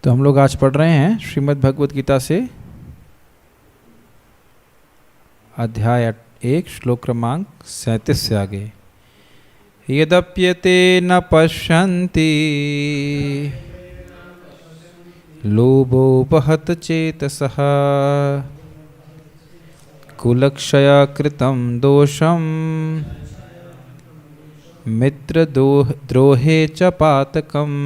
तो हम लोग आज पढ़ रहे हैं श्रीमद् भगवत गीता से अध्याय 1 श्लोक क्रमांक 37 से आगे। यद्यप्यते न पश्यन्ति लोभोपहत चेतसः कुलक्षय कृतं दोषं मित्रद्रोहे च पातकम्।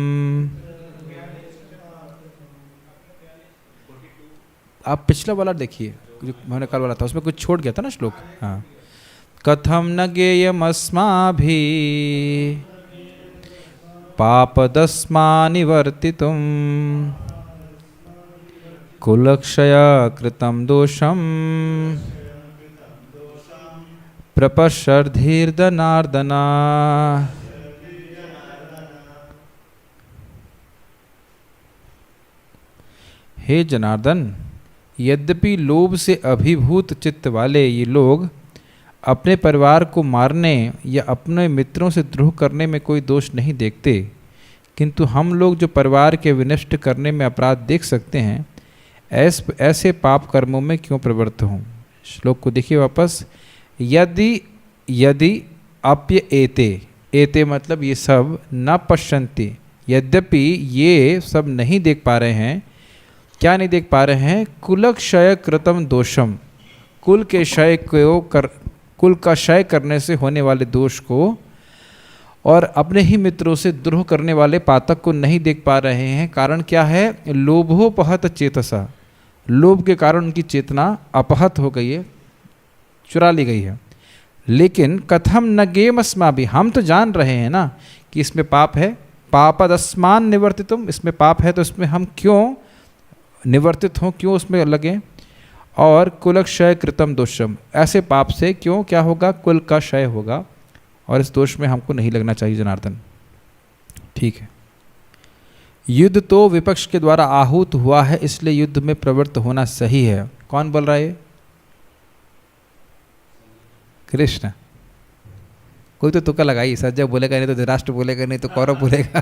आप पिछला वाला देखिए जो मैंने कल वाला था, उसमें कुछ छोड़ गया था ना श्लोक। हाँ, कथम न ज्ञेयमस्माभिः पापदस्मानिवर्तितुं कुलक्षय कृतं दोषं प्रपश्यर्धीर्जनार्दन। हे जनार्दन, यद्यपि लोभ से अभिभूत चित्त वाले ये लोग अपने परिवार को मारने या अपने मित्रों से द्रोह करने में कोई दोष नहीं देखते, किंतु हम लोग जो परिवार के विनष्ट करने में अपराध देख सकते हैं, ऐसे पाप कर्मों में क्यों प्रवृत्त हों। श्लोक को देखिए वापस। यदि अप्य एते मतलब ये सब न पश्यन्ति, यद्यपि ये सब नहीं देख पा रहे हैं। क्या नहीं देख पा रहे हैं? कुलक्षय कृतम दोषम, कुल का क्षय करने से होने वाले दोष को, और अपने ही मित्रों से द्रोह करने वाले पातक को नहीं देख पा रहे हैं। कारण क्या है? लोभोपहत चेतसा, लोभ के कारण उनकी चेतना अपहत हो गई है, चुरा ली गई है। लेकिन कथम न गेमस्माभि, हम तो जान रहे हैं ना कि इसमें पाप है। पापदस्मान निवर्तितुम, इसमें पाप है तो इसमें हम क्यों निवर्तित हों, क्यों उसमें लगें। और कुलक्षय कृतम दोषम, ऐसे पाप से क्यों क्या होगा? कुल का क्षय होगा, और इस दोष में हमको नहीं लगना चाहिए जनार्दन। ठीक है, युद्ध तो विपक्ष के द्वारा आहूत हुआ है, इसलिए युद्ध में प्रवृत्त होना सही है। कौन बोल रहा है? कृष्ण। कोई तो तुक्का लगाई, सज्जय बोलेगा नहीं तो धृतराष्ट्र बोलेगा, नहीं तो कौरव बोलेगा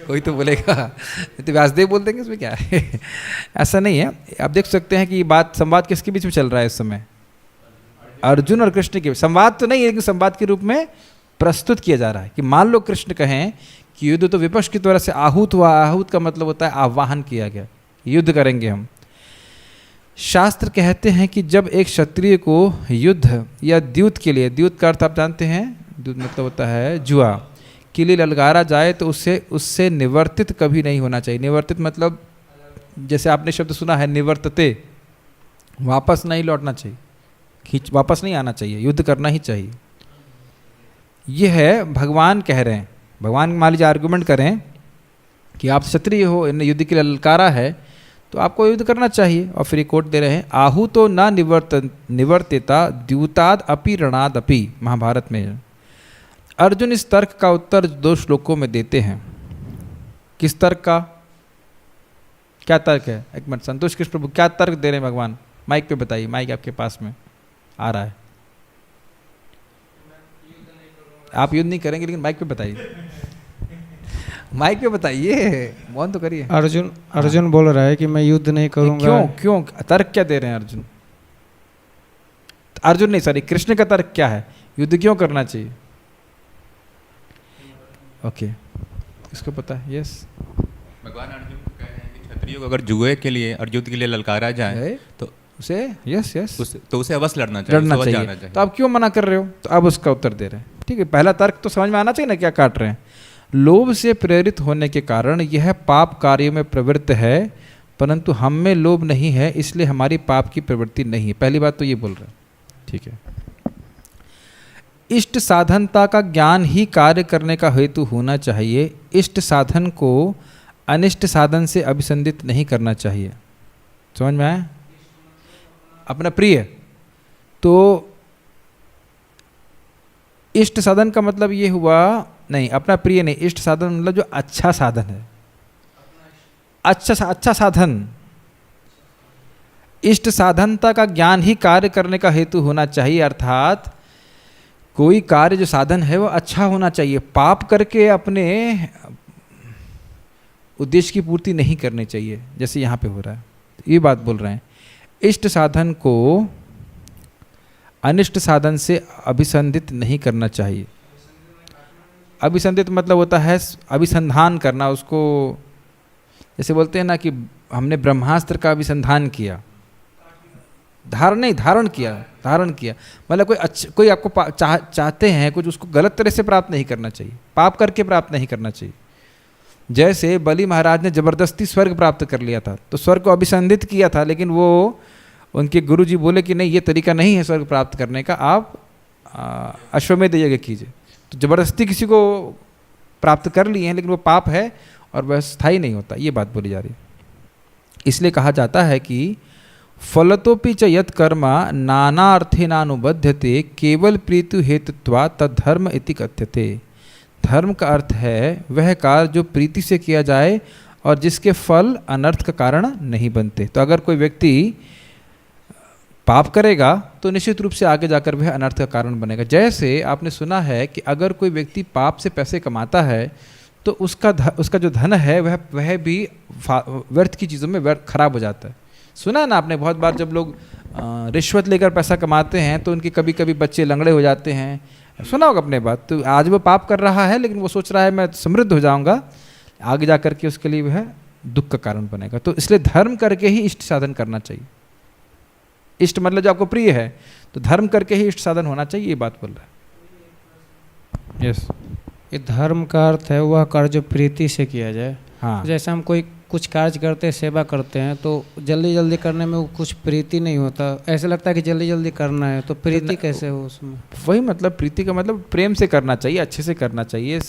कोई तो बोलेगा, नहीं तो व्यासदेव बोल देंगे, इसमें क्या है ऐसा नहीं है। आप देख सकते हैं कि ये बात संवाद किसके बीच में चल रहा है इस समय? अर्जुन और कृष्ण के। संवाद तो नहीं है, लेकिन संवाद के रूप में प्रस्तुत किया जा रहा है कि मान लो कृष्ण कहें कि युद्ध तो विपक्ष की तरह से आहूत हुआ। आहूत का मतलब होता है आह्वान किया गया, युद्ध करेंगे हम। शास्त्र कहते हैं कि जब एक क्षत्रिय को युद्ध या द्यूत के लिए, द्यूत का अर्थ आप जानते हैं, द्यूत मतलब होता है जुआ, के लिए ललकारा जाए तो उससे निवर्तित कभी नहीं होना चाहिए। निवर्तित मतलब जैसे आपने शब्द सुना है निवर्तते, वापस नहीं लौटना चाहिए, वापस नहीं आना चाहिए, युद्ध करना ही चाहिए। यह है भगवान कह रहे हैं। भगवान मान लीजिए आर्गुमेंट करें कि आप क्षत्रिय हो, इन्हें युद्ध के लिए ललकारा है तो आपको युद्ध करना चाहिए। और फिर कोट दे रहे हैं, आहु तो न निवर्तिता द्यूताद अपि रणाद अपि, महाभारत में। अर्जुन इस तर्क का उत्तर 2 श्लोकों में देते हैं। किस तर्क का? क्या तर्क है? एक मिनट, संतोष कृष्ण प्रभु क्या तर्क दे रहे हैं भगवान? माइक पे बताइए, माइक आपके पास में आ रहा है। आप युद्ध नहीं करेंगे, लेकिन माइक पे बताइए, माइक पे बताइए, मौन तो करिए। अर्जुन बोल रहा है कि मैं युद्ध नहीं करूंगा। क्यों? तर्क क्या दे रहे हैं अर्जुन? अर्जुन नहीं, सॉरी, कृष्ण का तर्क क्या है? युद्ध क्यों करना चाहिए? ओके, इसको पता है? यस, भगवान अर्जुन को कह रहे हैं कि क्षत्रियों को अगर जुए के लिए और युद्ध के लिए ललकारा जाए तो उसे उसे अवश्य लड़ना चाहिए। तो आप क्यों मना कर रहे हो? तो अब उसका उत्तर दे रहे हैं। ठीक है, पहला तर्क तो समझ में आना चाहिए ना, क्या काट रहे हैं। लोभ से प्रेरित होने के कारण यह पाप कार्यों में प्रवृत्त है, परंतु हम में लोभ नहीं है, इसलिए हमारी पाप की प्रवृत्ति नहीं है। पहली बात तो ये बोल रहे हैं। ठीक है, इष्ट साधनता का ज्ञान ही कार्य करने का हेतु होना चाहिए। इष्ट साधन को अनिष्ट साधन से अभिसंधित नहीं करना चाहिए। समझ में आया? अपना प्रिय, तो इष्ट साधन का मतलब ये हुआ, नहीं, अपना प्रिय नहीं, इष्ट साधन मतलब जो अच्छा साधन है, अच्छा साधन। इष्ट साधनता का ज्ञान ही कार्य करने का हेतु होना चाहिए, अर्थात कोई कार्य जो साधन है वो अच्छा होना चाहिए। पाप करके अपने उद्देश्य की पूर्ति नहीं करनी चाहिए, जैसे यहाँ पे हो रहा है। तो ये बात बोल रहे हैं, इष्ट साधन को अनिष्ट साधन से अभिसंधित नहीं करना चाहिए। अभिसंधित मतलब होता है अभिसंधान करना, उसको जैसे बोलते हैं ना कि हमने ब्रह्मास्त्र का अभिसंधान किया, धारण किया मतलब कोई आपको चाहते हैं कुछ, उसको गलत तरह से प्राप्त नहीं करना चाहिए, पाप करके प्राप्त नहीं करना चाहिए। जैसे बलि महाराज ने जबरदस्ती स्वर्ग प्राप्त कर लिया था, तो स्वर्ग को अभिसंधित किया था, लेकिन वो उनके गुरुजी बोले कि नहीं, ये तरीका नहीं है स्वर्ग प्राप्त करने का, आप अश्वमेध यज्ञ कीजिए। तो जबरदस्ती किसी को प्राप्त कर लिए हैं, लेकिन वो पाप है और वह स्थायी नहीं होता, ये बात बोली जा रही है। इसलिए कहा जाता है कि फलतोपि च यत् कर्म नानार्थेनानुबध्यते केवल प्रीतु हेतुत्वा तद्धर्म इति कथ्यते। धर्म का अर्थ है वह कार्य जो प्रीति से किया जाए और जिसके फल अनर्थ का कारण नहीं बनते। तो अगर कोई व्यक्ति पाप करेगा तो निश्चित रूप से आगे जाकर वह अनर्थ का कारण बनेगा। जैसे आपने सुना है कि अगर कोई व्यक्ति पाप से पैसे कमाता है तो उसका जो धन है वह भी व्यर्थ की चीज़ों में खराब हो जाता है। सुना है ना आपने बहुत बार, जब लोग रिश्वत लेकर पैसा कमाते हैं तो उनके कभी कभी बच्चे लंगड़े हो जाते हैं, सुना होगा अपने बात। तो आज वो पाप कर रहा है, लेकिन वो सोच रहा है मैं समृद्ध हो जाऊंगा, आगे जा करके उसके लिए वह दुख का कारण बनेगा। तो इसलिए धर्म करके ही इष्ट साधन करना चाहिए। इष्ट मतलब जो आपको प्रिय है, तो धर्म करके ही इष्ट साधन होना चाहिए, ये बात बोल रहा है। यस, ये धर्म का अर्थ है वह कार्य जो प्रीति से किया जाए। हाँ, जैसे हम कोई कुछ कार्य करते हैं, सेवा करते हैं, तो जल्दी जल्दी करने में वो कुछ प्रीति नहीं होता, ऐसे लगता है कि जल्दी जल्दी करना है, तो प्रीति कैसे हो उसमें? वही मतलब प्रीति का मतलब प्रेम से करना चाहिए, अच्छे से करना चाहिए,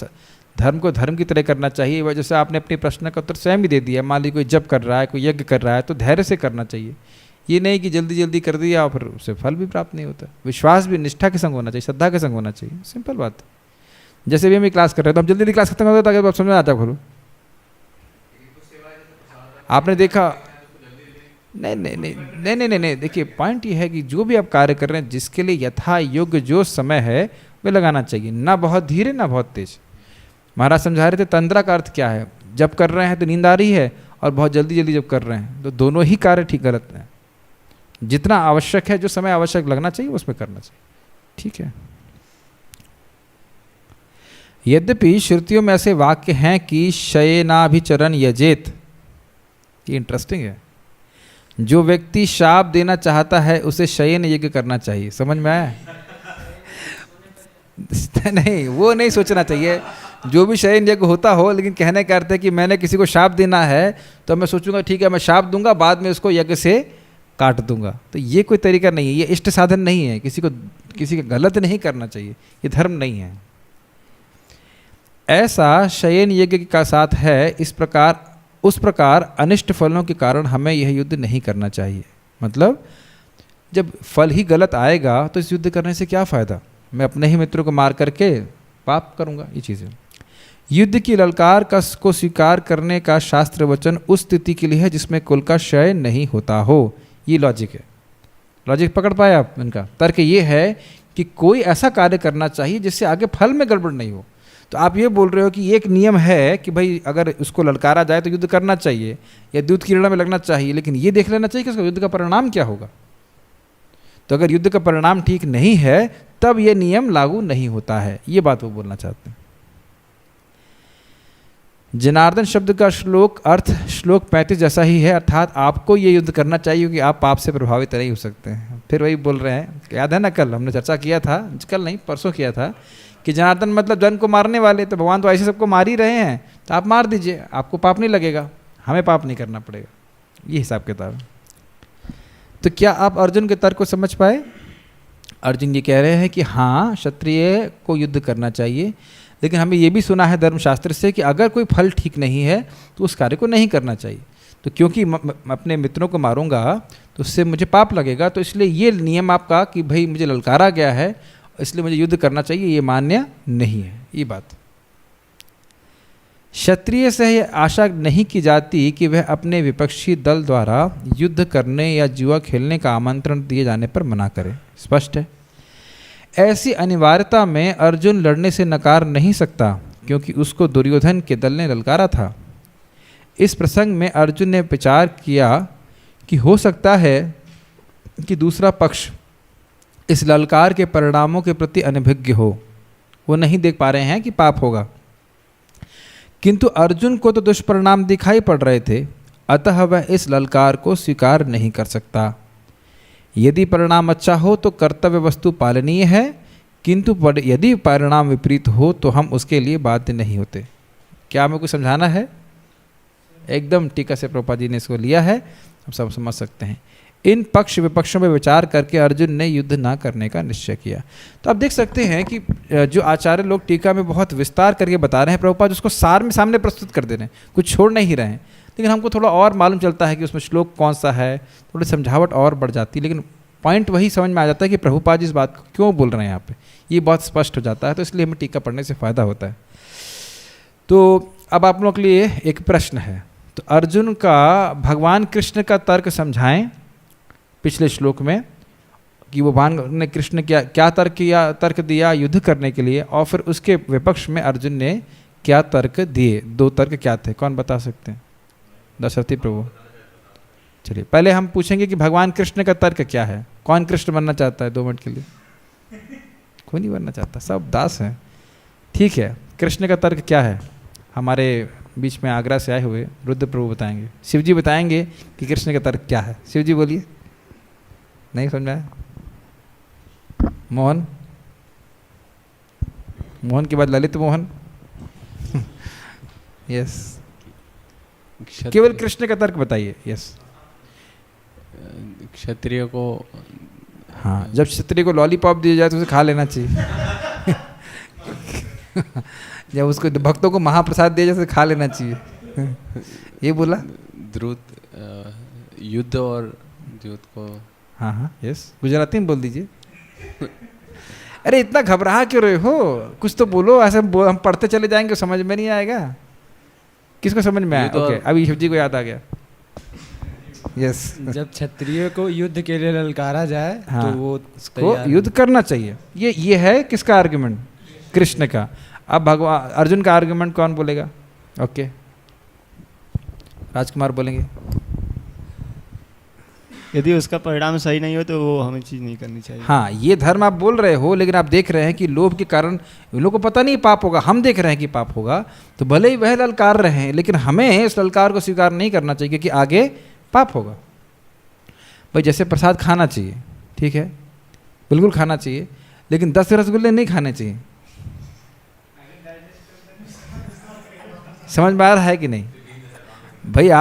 धर्म को धर्म की तरह करना चाहिए। वजह से आपने अपने प्रश्न का उत्तर स्वयं ही दे दिया। मान लीजिए कोई जप कर रहा है, कोई यज्ञ कर रहा है, तो धैर्य से करना चाहिए। ये नहीं कि जल्दी जल्दी कर दिया और फिर उससे फल भी प्राप्त नहीं होता। विश्वास भी निष्ठा के संग होना चाहिए, श्रद्धा के संग होना चाहिए, सिंपल बात है। जैसे भी हम क्लास कर रहे हैं तो हम जल्दी जल्दी क्लास खत्म करते ताकि आप समझ में आता खोलो। आपने देखा, नहीं, देखिए पॉइंट ये है कि जो भी आप कार्य कर रहे हैं, जिसके लिए यथा योग्य जो समय है वह लगाना चाहिए, ना बहुत धीरे ना बहुत तेज। महाराज समझा रहे थे तंद्रा का अर्थ क्या है, जब कर रहे हैं तो नींद आ रही है, और बहुत जल्दी जल्दी जब कर रहे हैं, तो दोनों ही कार्य ठीक गलत हैं। जितना आवश्यक है, जो समय आवश्यक लगना चाहिए उसमें करना चाहिए, ठीक है। यद्यपि श्रुतियों में ऐसे वाक्य हैं कि शयनाभिचरण यजेत, ये इंटरेस्टिंग है। जो व्यक्ति शाप देना चाहता है उसे शयन यज्ञ करना चाहिए। समझ में आया? नहीं, वो नहीं सोचना चाहिए जो भी शयन यज्ञ होता हो, लेकिन कहने का अर्थ है कि मैंने किसी को शाप देना है तो मैं सोचूंगा ठीक है मैं शाप दूंगा, बाद में उसको यज्ञ से काट दूंगा। तो ये कोई तरीका नहीं है, ये इष्ट साधन नहीं है। किसी का गलत नहीं करना चाहिए, ये धर्म नहीं है। ऐसा शयन यज्ञ का साथ है, उस प्रकार अनिष्ट फलों के कारण हमें यह युद्ध नहीं करना चाहिए। मतलब जब फल ही गलत आएगा तो इस युद्ध करने से क्या फ़ायदा, मैं अपने ही मित्रों को मार करके पाप करूंगा। ये चीज़ें, युद्ध की ललकार को स्वीकार करने का शास्त्र वचन उस स्थिति के लिए है जिसमें कुल का क्षय नहीं होता हो। ये लॉजिक है। लॉजिक पकड़ पाए आप? इनका तर्क ये है कि कोई ऐसा कार्य करना चाहिए जिससे आगे फल में गड़बड़ नहीं हो। तो आप ये बोल रहे हो कि एक नियम है कि भाई अगर उसको ललकारा जाए तो युद्ध करना चाहिए या दूध की रीड़ा में लगना चाहिए, लेकिन ये देख लेना चाहिए कि उसका युद्ध का परिणाम क्या होगा। तो अगर युद्ध का परिणाम ठीक नहीं है तब ये नियम लागू नहीं होता है, ये बात वो बोलना चाहते हैं। जनार्दन शब्द का अर्थ श्लोक 35 जैसा ही है, अर्थात आपको ये युद्ध करना चाहिए क्योंकि आप पाप से प्रभावित नहीं हो सकते हैं। फिर वही बोल रहे हैं, याद है ना कल हमने चर्चा किया था, कल नहीं परसों किया था कि जनार्दन मतलब जन को मारने वाले। तो भगवान तो ऐसे सबको मार ही रहे हैं, तो आप मार दीजिए, आपको पाप नहीं लगेगा, हमें पाप नहीं करना पड़ेगा। ये हिसाब किताब। तो क्या आप अर्जुन के तर्क को समझ पाए? अर्जुन ये कह रहे हैं कि हाँ, क्षत्रिय को युद्ध करना चाहिए, लेकिन हमें ये भी सुना है धर्मशास्त्र से कि अगर कोई फल ठीक नहीं है तो उस कार्य को नहीं करना चाहिए। तो क्योंकि मैं अपने मित्रों को मारूंगा तो उससे मुझे पाप लगेगा, तो इसलिए ये नियम आपका कि भाई मुझे ललकारा गया है इसलिए मुझे युद्ध करना चाहिए, ये मान्य नहीं है। ये बात क्षत्रिय से यह आशा नहीं की जाती कि वह अपने विपक्षी दल द्वारा युद्ध करने या जुआ खेलने का आमंत्रण दिए जाने पर मना करे। स्पष्ट है। ऐसी अनिवार्यता में अर्जुन लड़ने से नकार नहीं सकता क्योंकि उसको दुर्योधन के दल ने ललकारा था। इस प्रसंग में अर्जुन ने विचार किया कि हो सकता है कि दूसरा पक्ष इस ललकार के परिणामों के प्रति अनभिज्ञ हो, वो नहीं देख पा रहे हैं कि पाप होगा। किंतु अर्जुन को तो दुष्परिणाम दिखाई पड़ रहे थे, अतः वह इस ललकार को स्वीकार नहीं कर सकता। यदि परिणाम अच्छा हो तो कर्तव्य वस्तु पालनीय है, किंतु यदि परिणाम विपरीत हो तो हम उसके लिए बाध्य नहीं होते। क्या हमें कुछ समझाना है? एकदम टीका से प्रभुपाद जी ने इसको लिया है, हम सब समझ सकते हैं। इन पक्ष विपक्षों में विचार करके अर्जुन ने युद्ध ना करने का निश्चय किया। तो आप देख सकते हैं कि जो आचार्य लोग टीका में बहुत विस्तार करके बता रहे हैं, प्रभुपाद उसको सार में सामने प्रस्तुत कर दे रहे हैं, कुछ छोड़ नहीं रहे हैं। लेकिन हमको थोड़ा और मालूम चलता है कि उसमें श्लोक कौन सा है, थोड़ी समझावट और बढ़ जाती है, लेकिन पॉइंट वही समझ में आ जाता है कि प्रभुपाद जी इस बात को क्यों बोल रहे हैं यहाँ पे, ये बहुत स्पष्ट हो जाता है। तो इसलिए हमें टीका पढ़ने से फ़ायदा होता है। तो अब आप लोगों के लिए एक प्रश्न है, तो अर्जुन का भगवान कृष्ण का तर्क समझाएं पिछले श्लोक में कि वो भगवान ने कृष्ण क्या तर्क दिया युद्ध करने के लिए, और फिर उसके विपक्ष में अर्जुन ने क्या तर्क दिए। 2 तर्क क्या थे, कौन बता सकते हैं? दशरथी प्रभु। चलिए पहले हम पूछेंगे कि भगवान कृष्ण का तर्क क्या है। कौन कृष्ण बनना चाहता है 2 मिनट के लिए? कोई नहीं बनना चाहता, सब दास हैं। ठीक है, कृष्ण का तर्क क्या है? हमारे बीच में आगरा से आए हुए रुद्र प्रभु बताएंगे, शिव जी बताएंगे कि कृष्ण का तर्क क्या है। शिव जी बोलिए। नहीं समझाया? मोहन, मोहन के बाद ललित मोहन। यस, केवल कृष्ण का तर्क बताइए। यस, क्षत्रिय को, हाँ, जब क्षत्रिय को लॉलीपॉप दिया जाए तो उसे खा लेना चाहिए। जब उसको भक्तों को महाप्रसाद दिया जाए तो खा लेना चाहिए। ये बोला द्रुत युद्ध और द्रुत को। हाँ हाँ, यस, गुजराती में बोल दीजिए। अरे इतना घबरा क्यों रहे हो, कुछ तो बोलो। ऐसे हम पढ़ते चले जाएंगे, समझ में नहीं आएगा। किसको समझ में आया? ओके, अभी शिव जी को याद आ गया। यस, जब क्षत्रिय को युद्ध के लिए ललकारा जाए हाँ, तो वो उसको युद्ध करना चाहिए। ये है किसका आर्गुमेंट? कृष्ण का। अब भगवान अर्जुन का आर्गुमेंट कौन बोलेगा? ओके, राजकुमार बोलेंगे। यदि उसका परिणाम सही नहीं हो तो वो हमें चीज़ नहीं करनी चाहिए। हाँ, ये धर्म आप बोल रहे हो, लेकिन आप देख रहे हैं कि लोभ के कारण उन लोगों को पता नहीं पाप होगा, हम देख रहे हैं कि पाप होगा, तो भले ही वह ललकार रहे हैं, लेकिन हमें इस ललकार को स्वीकार नहीं करना चाहिए क्योंकि आगे पाप होगा। भाई जैसे प्रसाद खाना चाहिए, ठीक है, बिल्कुल खाना चाहिए, लेकिन 10 रसगुल्ले नहीं खाने चाहिए। समझ में आ रहा है कि नहीं? भैया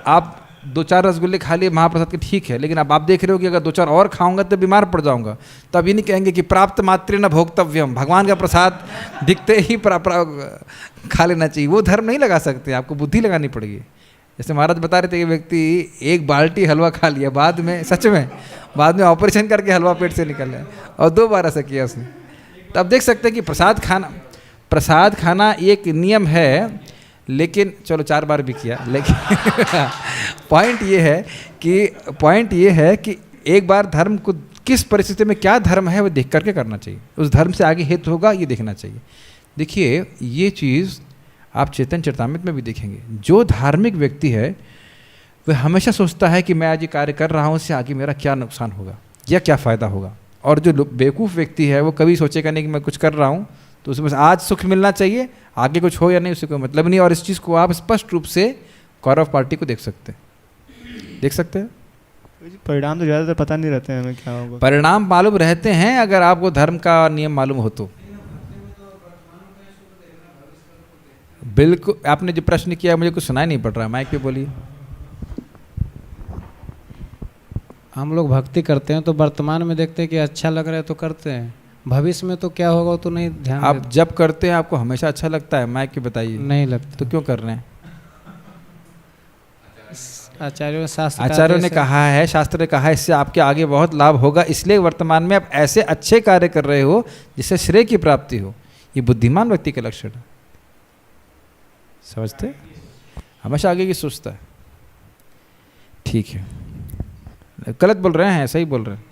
आप 2-4 रसगुल्ले खा लिए महाप्रसाद के, ठीक है, लेकिन अब आप देख रहे हो कि अगर 2-4 और खाऊंगा तो बीमार पड़ जाऊंगा, तो अब ये नहीं कहेंगे कि प्राप्त मात्र न भोक्तव्यम, भगवान का प्रसाद दिखते ही खा लेना चाहिए। वो धर्म नहीं लगा सकते, आपको बुद्धि लगानी पड़ेगी। जैसे महाराज बता रहे थे कि व्यक्ति 1 बाल्टी हलवा खा लिया, बाद में सच में बाद में ऑपरेशन करके हलवा पेट से निकल गया, और 2 बार ऐसा किया उसने। तो आप देख सकते हैं कि प्रसाद खाना एक नियम है, लेकिन चलो 4 बार भी किया, लेकिन पॉइंट ये है कि एक बार धर्म को किस परिस्थिति में क्या धर्म है वो देख करके करना चाहिए, उस धर्म से आगे हित होगा ये देखना चाहिए। देखिए ये चीज़ आप चेतन चरितामृत में भी देखेंगे। जो धार्मिक व्यक्ति है वह हमेशा सोचता है कि मैं आज ये कार्य कर रहा हूँ, इससे आगे मेरा क्या नुकसान होगा या क्या फ़ायदा होगा। और जो बेवकूफ़ व्यक्ति है वो कभी सोचेगा नहीं कि मैं कुछ कर रहा हूँ तो उसमें बस आज सुख मिलना चाहिए, आगे कुछ हो या नहीं उससे कोई मतलब नहीं। और इस चीज़ को आप स्पष्ट रूप से कौरव पार्टी को देख सकते हैं। परिणाम तो ज़्यादातर पता नहीं रहते हैं हमें क्या होगा। परिणाम मालूम रहते हैं अगर आपको धर्म का नियम मालूम हो तो। बिल्कुल, आपने जो प्रश्न किया मुझे कुछ सुनाई नहीं पड़ रहा, माइक पे बोलिए। हम लोग भक्ति करते हैं तो वर्तमान में देखते हैं कि अच्छा लग रहा है तो करते हैं, भविष्य में तो क्या होगा तो नहीं ध्यान आप जब करते हैं आपको हमेशा अच्छा लगता है? माइक पे बताइए। नहीं लगता तो क्यों कर रहे हैं? आचार्यों ने कहा है, शास्त्र ने कहा है इससे आपके आगे बहुत लाभ होगा, इसलिए वर्तमान में आप ऐसे अच्छे कार्य कर रहे हो जिससे श्रेय की प्राप्ति हो। ये बुद्धिमान व्यक्ति का लक्षण है, समझते? हमेशा आगे की सोचता है। ठीक है, गलत बोल रहे हैं, सही बोल रहे हैं।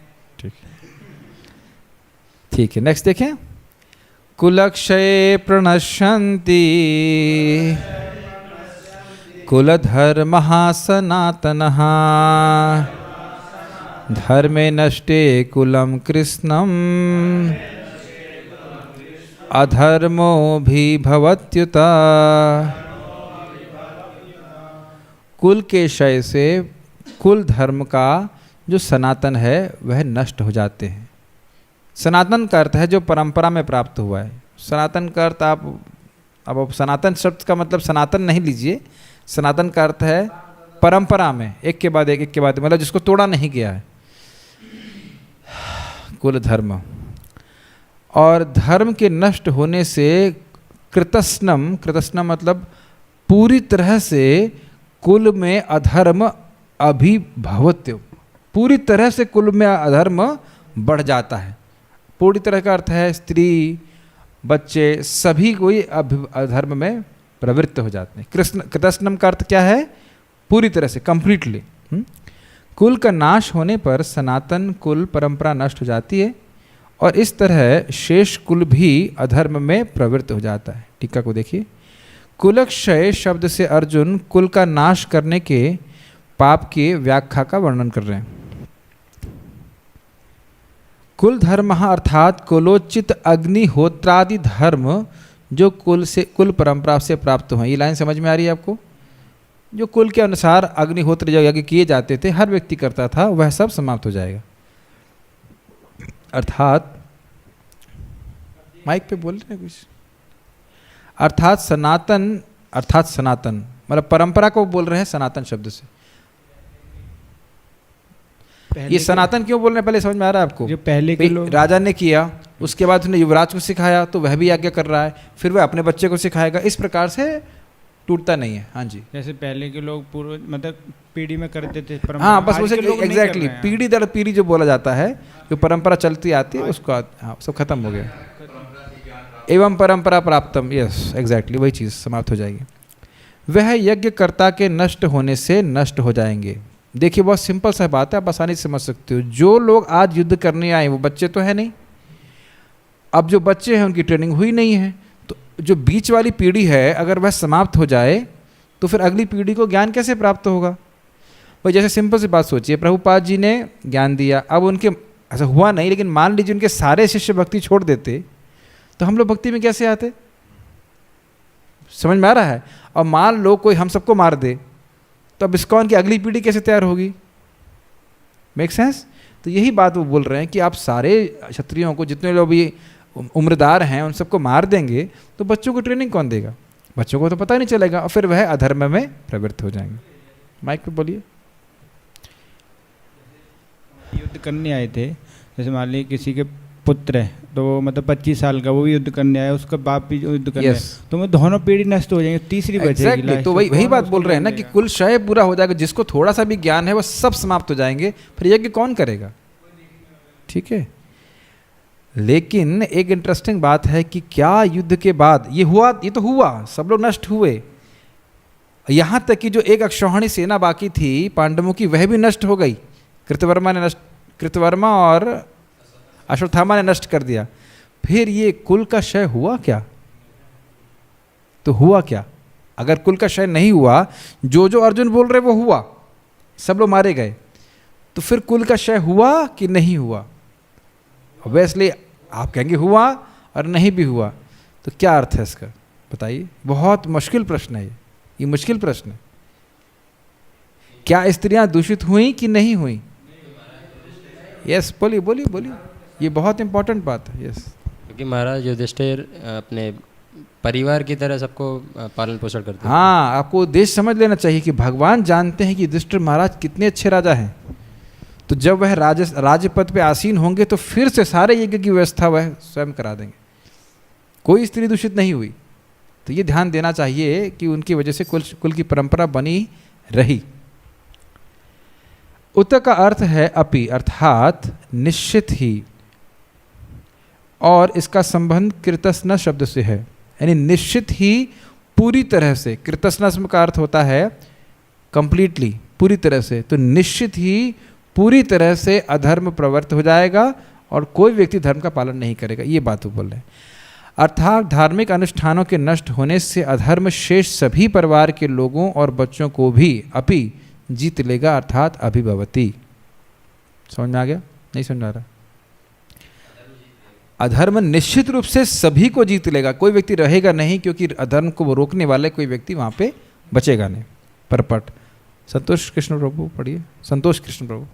ठीक है, नेक्स्ट देखें। कुलक्षये प्रणश्यन्ति कुलधर्मः सनातनः धर्मे नष्टे कुलं कृष्णम् अधर्मो भी भवत्युत। कुल के क्षय से कुल धर्म का जो सनातन है वह नष्ट हो जाते हैं। सनातन का अर्थ है जो परंपरा में प्राप्त हुआ है। सनातन का अर्थ अब सनातन शब्द का मतलब सनातन नहीं लीजिए। सनातन का अर्थ है परंपरा में एक के बाद एक के बाद, मतलब जिसको तोड़ा नहीं गया है, कुल धर्म। और धर्म के नष्ट होने से कृतस्नम, कृतस्नम मतलब पूरी तरह से कुल में अधर्म अभिभवत्य, पूरी तरह से कुल में अधर्म बढ़ जाता है। पूरी तरह का अर्थ है स्त्री बच्चे सभी कोई अधर्म में प्रवृत्त हो जाते हैं। कृतस्नम का अर्थ क्या है? पूरी तरह से, कंप्लीटली। कुल का नाश होने पर सनातन कुल परंपरा नष्ट हो जाती है और इस तरह शेष कुल भी अधर्म में प्रवृत्त हो जाता है। टीका को देखिए। कुलक्षय शब्द से अर्जुन कुल का नाश करने के पाप की व्याख्या का वर्णन कर रहे हैं। कुल धर्म अर्थात कुलोचित अग्निहोत्रादि धर्म जो कुल परंपरा से प्राप्त हुए। ये लाइन समझ में आ रही है आपको? जो कुल के अनुसार अग्निहोत्र जो यज्ञ किए जाते थे, हर व्यक्ति करता था, वह सब समाप्त हो जाएगा। अर्थात माइक पे बोल रहे हैं कुछ? अर्थात सनातन मतलब परंपरा को बोल रहे हैं सनातन शब्द से। ये सनातन क्यों बोल रहे हैं पहले समझ में आ रहा है आपको? जो पहले के लोग राजा ने किया, उसके बाद उसने युवराज को सिखाया तो वह भी यज्ञ कर रहा है, फिर वह अपने बच्चे को सिखाएगा। इस प्रकार से टूटता नहीं है। हाँ जी, जैसे पहले के लोग पूर्व मतलब पीढ़ी में करते थे। हाँ बस उसे एग्जैक्टली पीढ़ी दर पीढ़ी जो बोला जाता है, जो परंपरा चलती आती है उसको, हाँ सब खत्म हो गया। एवं परंपरा प्राप्तम, यस एग्जैक्टली वही चीज़ समाप्त हो जाएगी। वह यज्ञकर्ता के नष्ट होने से नष्ट हो जाएंगे। देखिए बहुत सिंपल सा बात है, आप आसानी से समझ सकते हो। जो लोग आज युद्ध करने आए वो बच्चे तो है नहीं। अब जो बच्चे हैं उनकी ट्रेनिंग हुई नहीं है, तो जो बीच वाली पीढ़ी है अगर वह समाप्त हो जाए तो फिर अगली पीढ़ी को ज्ञान कैसे प्राप्त होगा? भाई जैसे सिंपल सी बात सोचिए, प्रभुपाद जी ने ज्ञान दिया, अब उनके ऐसा हुआ नहीं, लेकिन मान लीजिए उनके सारे शिष्य भक्ति छोड़ देते तो हम लोग भक्ति में कैसे आते? समझ में आ रहा है? और मान लो कोई हम सबको मार दे तो अब इस्कॉन की अगली पीढ़ी कैसे तैयार होगी? Make sense? तो यही बात वो बोल रहे हैं कि आप सारे क्षत्रियों को, जितने लोग भी उम्रदार हैं, उन सबको मार देंगे तो बच्चों को ट्रेनिंग कौन देगा? बच्चों को तो पता नहीं चलेगा और फिर वह अधर्म में प्रवृत्त हो जाएंगे। माइक पे बोलिए। युद्ध करने आए थे, जैसे मान लीजिए किसी के पुत्र है तो मतलब 25 साल का, वो भी युद्ध करने आया, उसका बाप भी युद्ध करने आया, तो मैं दोनों पीढ़ी नष्ट हो जाएंगे, तीसरी बचेगी। तो वही बात बोल रहे हैं ना कि कुल क्षय पूरा हो जाएगा। जिसको थोड़ा सा भी ज्ञान है वो सब समाप्त हो जाएंगे, फिर यज्ञ कौन करेगा? ठीक है। लेकिन एक इंटरेस्टिंग बात है कि क्या युद्ध के बाद ये हुआ? ये तो हुआ, सब लोग नष्ट हुए। यहाँ तक कि जो एक अक्षौहिणी सेना बाकी थी पांडवों की, वह भी नष्ट हो गई। कृतवर्मा और अश्वत्थामा ने नष्ट कर दिया। फिर ये कुल का क्षय हुआ क्या? तो हुआ क्या? अगर कुल का क्षय नहीं हुआ, जो अर्जुन बोल रहे वो हुआ, सब लोग मारे गए, तो फिर कुल का क्षय हुआ कि नहीं हुआ? ऑब्वियसली आप कहेंगे हुआ और नहीं भी हुआ, तो क्या अर्थ है इसका बताइए? बहुत मुश्किल प्रश्न है ये मुश्किल प्रश्न है। क्या स्त्रियां दूषित हुई कि नहीं हुई? यस, बोलिए बोलिए बोलिए, ये बहुत इंपॉर्टेंट बात है। यस, क्योंकि महाराज युधिष्ठिर अपने परिवार की तरह सबको पालन पोषण करते हैं। हाँ, आपको उद्देश्य समझ लेना चाहिए कि भगवान जानते हैं कि युधिष्ठिर महाराज कितने अच्छे राजा हैं, तो जब वह राज्य पद पे आसीन होंगे तो फिर से सारे यज्ञ की व्यवस्था वह स्वयं करा देंगे। कोई स्त्री दूषित नहीं हुई, तो ये ध्यान देना चाहिए कि उनकी वजह से कुल की परंपरा बनी रही। उत का अर्थ है अपि, अर्थात निश्चित ही, और इसका संबंध कृतस्न शब्द से है, यानी निश्चित ही पूरी तरह से। कृतस्न का अर्थ होता है कंप्लीटली, पूरी तरह से। तो निश्चित ही पूरी तरह से अधर्म प्रवृत्त हो जाएगा और कोई व्यक्ति धर्म का पालन नहीं करेगा, ये बात वो बोल रहे हैं। अर्थात धार्मिक अनुष्ठानों के नष्ट होने से अधर्म शेष सभी परिवार के लोगों और बच्चों को भी अपि जीत लेगा, अर्थात अभिभवती। समझ में आ गया? नहीं समझ आ रहा? अधर्म निश्चित रूप से सभी को जीत लेगा, कोई व्यक्ति रहेगा नहीं, क्योंकि अधर्म को रोकने वाले कोई व्यक्ति वहां पे बचेगा नहीं। परपट संतोष कृष्ण प्रभु पढ़िए, संतोष कृष्ण प्रभु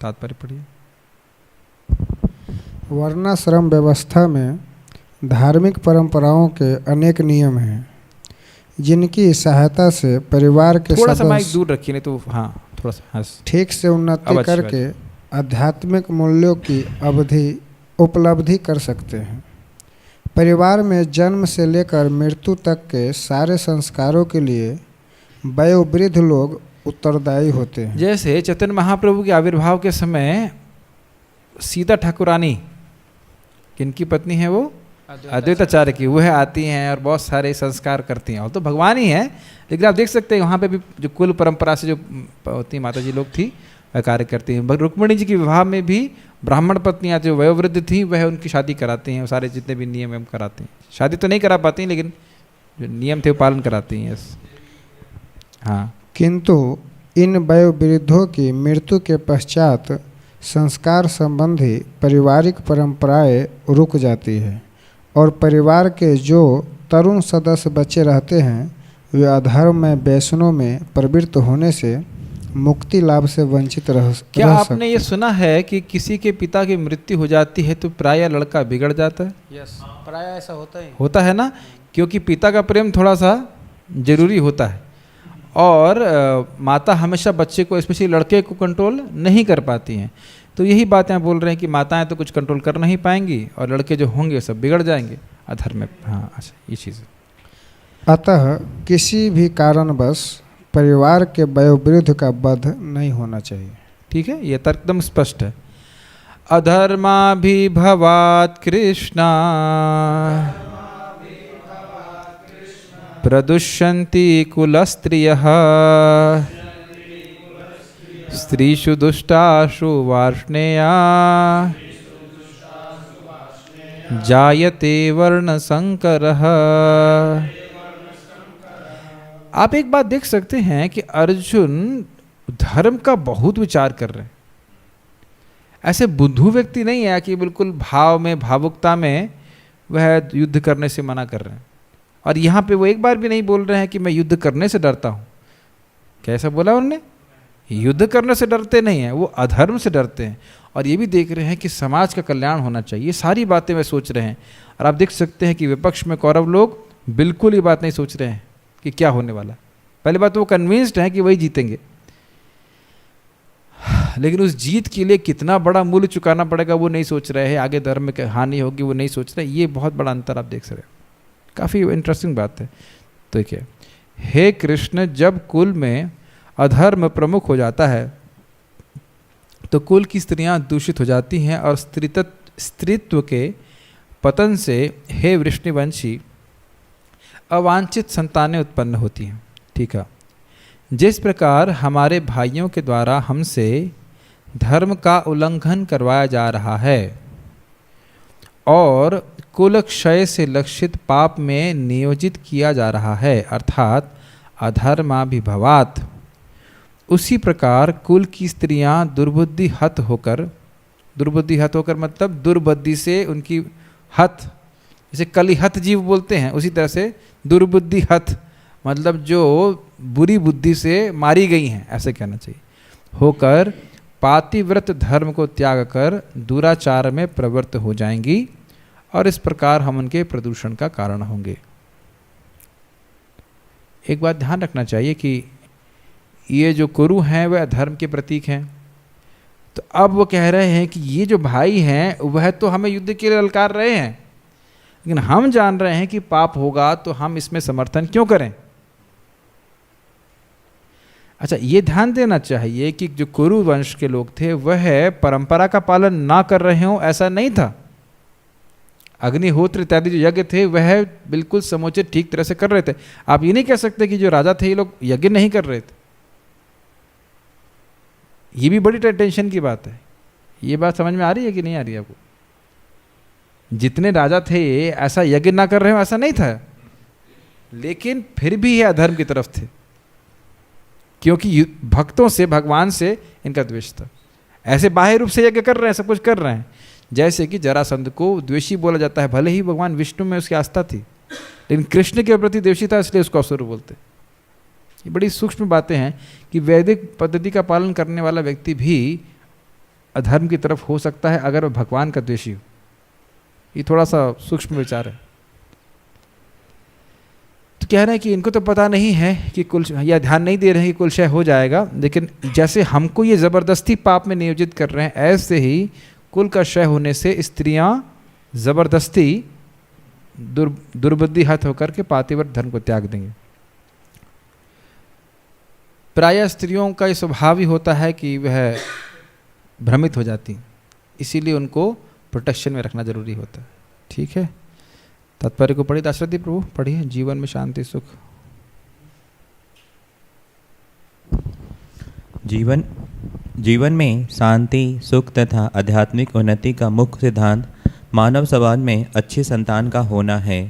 तात्पर्य पढ़िए। वर्णाश्रम व्यवस्था में धार्मिक परंपराओं के अनेक नियम हैं, जिनकी सहायता से परिवार के थोड़ा सा माइक सदस्य दूर रखिए, नहीं तो हाँ थोड़ा सा हाँ। ठीक से उन्नति अब अच्छी बात करके आध्यात्मिक मूल्यों की उपलब्धि कर सकते हैं। परिवार में जन्म से लेकर मृत्यु तक के सारे संस्कारों के लिए वयोवृद्ध लोग उत्तरदायी होते हैं। जैसे चैतन्य महाप्रभु के आविर्भाव के समय सीता ठाकुरानी, किनकी पत्नी है वो? अद्वैताचार्य की। वह आती हैं और बहुत सारे संस्कार करती हैं, और तो भगवान ही हैं, लेकिन आप देख सकते हैं वहाँ पे भी जो कुल परंपरा से जो होती माता जी लोग थी वह कार्य करती हैं। रुक्मिणी जी के विवाह में भी ब्राह्मण पत्नियाँ जो वयोवृद्ध थी वह उनकी शादी कराती हैं, सारे जितने भी नियम हम कराते हैं। शादी तो नहीं करा पाती, लेकिन जो नियम थे वो पालन कराती हैं। हाँ, किंतु इन वयोवृद्धों की मृत्यु के पश्चात संस्कार संबंधी पारिवारिक परंपराएं रुक जाती है, और परिवार के जो तरुण सदस्य बचे रहते हैं वे अधर्म में वैष्णव में प्रवृत्त होने से मुक्ति लाभ से वंचित रह क्या रह आपने ये सुना है कि किसी के पिता की मृत्यु हो जाती है तो प्राय लड़का बिगड़ जाता है? यस, प्राय ऐसा होता है ना, क्योंकि पिता का प्रेम थोड़ा सा जरूरी होता है, और माता हमेशा बच्चे को, स्पेशली लड़के को कंट्रोल नहीं कर पाती हैं। तो यही बात यहाँ बोल रहे हैं कि माताएं तो कुछ कंट्रोल कर नहीं पाएंगी और लड़के जो होंगे सब बिगड़ जाएंगे अधर्म में। हाँ अच्छा, ये चीज़। अतः किसी भी कारणवश परिवार के वयोवृद्ध का वध नहीं होना चाहिए। ठीक है, ये तर्क एकदम स्पष्ट है। अधर्माभिभवात् कृष्णा प्रदुष्यन्ति कुलस्त्रियः स्त्रीषु दुष्टासु वार्ष्णेया जायते वर्णसंकरः। आप एक बात देख सकते हैं कि अर्जुन धर्म का बहुत विचार कर रहे हैं। ऐसे बुद्धू व्यक्ति नहीं है कि बिल्कुल भाव में, भावुकता में वह युद्ध करने से मना कर रहे हैं। और यहाँ पे वो एक बार भी नहीं बोल रहे हैं कि मैं युद्ध करने से डरता हूँ। कैसा बोला उन्होंने? युद्ध करने से डरते नहीं हैं, वो अधर्म से डरते हैं। और ये भी देख रहे हैं कि समाज का कल्याण होना चाहिए। ये सारी बातें वे सोच रहे हैं। और आप देख सकते हैं कि विपक्ष में कौरव लोग बिल्कुल ये बात नहीं सोच रहे हैं कि क्या होने वाला। पहली बात तो वो कन्विंस्ड हैं कि वही जीतेंगे, लेकिन उस जीत के लिए कितना बड़ा मूल्य चुकाना पड़ेगा वो नहीं सोच रहे हैं। आगे धर्म में हानि होगी वो नहीं सोच रहे। ये बहुत बड़ा अंतर आप देख सकते हैं। काफ़ी इंटरेस्टिंग बात है। तो क्या, हे कृष्ण, जब कुल में अधर्म प्रमुख हो जाता है तो कुल की स्त्रियां दूषित हो जाती हैं और स्त्रीत्व के पतन से हे वृष्णिवंशी अवांछित संतानें उत्पन्न होती हैं। ठीक है, जिस प्रकार हमारे भाइयों के द्वारा हमसे धर्म का उल्लंघन करवाया जा रहा है और कुल क्षय से लक्षित पाप में नियोजित किया जा रहा है, अर्थात अधर्माभिभवात्, उसी प्रकार कुल की स्त्रियां दुर्बुद्धि हत होकर मतलब दुर्बुद्धि से उनकी हत, जैसे कलिहत जीव बोलते हैं, उसी तरह से दुर्बुद्धि हत मतलब जो बुरी बुद्धि से मारी गई हैं, ऐसे कहना चाहिए, होकर पातिव्रत धर्म को त्याग कर दुराचार में प्रवृत्त हो जाएंगी और इस प्रकार हम उनके प्रदूषण का कारण होंगे। एक बात ध्यान रखना चाहिए कि ये जो कुरु हैं वह धर्म के प्रतीक हैं। तो अब वो कह रहे हैं कि ये जो भाई हैं वह तो हमें युद्ध के लिए ललकार रहे हैं, लेकिन हम जान रहे हैं कि पाप होगा तो हम इसमें समर्थन क्यों करें। अच्छा, ये ध्यान देना चाहिए कि जो कुरु वंश के लोग थे वह परंपरा का पालन ना कर रहे हों ऐसा नहीं था। अग्निहोत्र इत्यादि जो यज्ञ थे वह बिल्कुल समुचित ठीक तरह से कर रहे थे। आप ये नहीं कह सकते कि जो राजा थे ये लोग यज्ञ नहीं कर रहे थे। ये भी बड़ी टेंशन की बात है। ये बात समझ में आ रही है कि नहीं आ रही है आपको? जितने राजा थे ऐसा यज्ञ ना कर रहे हो ऐसा नहीं था, लेकिन फिर भी ये अधर्म की तरफ थे, क्योंकि भक्तों से, भगवान से इनका द्वेष था। ऐसे बाह्य रूप से यज्ञ कर रहे हैं, सब कुछ कर रहे हैं, जैसे कि जरासंध को द्वेषी बोला जाता है, भले ही भगवान विष्णु में उसकी आस्था थी, लेकिन कृष्ण के प्रति द्वेषी था, इसलिए उसको असुर बोलते। ये बड़ी सूक्ष्म बातें हैं कि वैदिक पद्धति का पालन करने वाला व्यक्ति भी अधर्म की तरफ हो सकता है अगर वह भगवान का द्वेषी हो। ये थोड़ा सा सूक्ष्म विचार है। तो कह रहे हैं कि इनको तो पता नहीं है कि कुल, या ध्यान नहीं दे रहे हैं कि कुल क्षय हो जाएगा, लेकिन जैसे हमको ये ज़बरदस्ती पाप में नियोजित कर रहे हैं, ऐसे ही कुल का क्षय होने से स्त्रियां ज़बरदस्ती दुर्बुद्धि हत होकर के पातिव्रत धर्म को त्याग देंगे। प्रायः स्त्रियों का ये स्वभाव ही होता है कि वह भ्रमित हो जाती, इसीलिए उनको प्रोटेक्शन में रखना जरूरी होता है। ठीक है, तात्पर्य को पढ़िए दाशरथी प्रभु, पढ़िए। जीवन में शांति सुख। जीवन में शांति सुख तथा आध्यात्मिक उन्नति का मुख्य सिद्धांत मानव समाज में अच्छी संतान का होना है।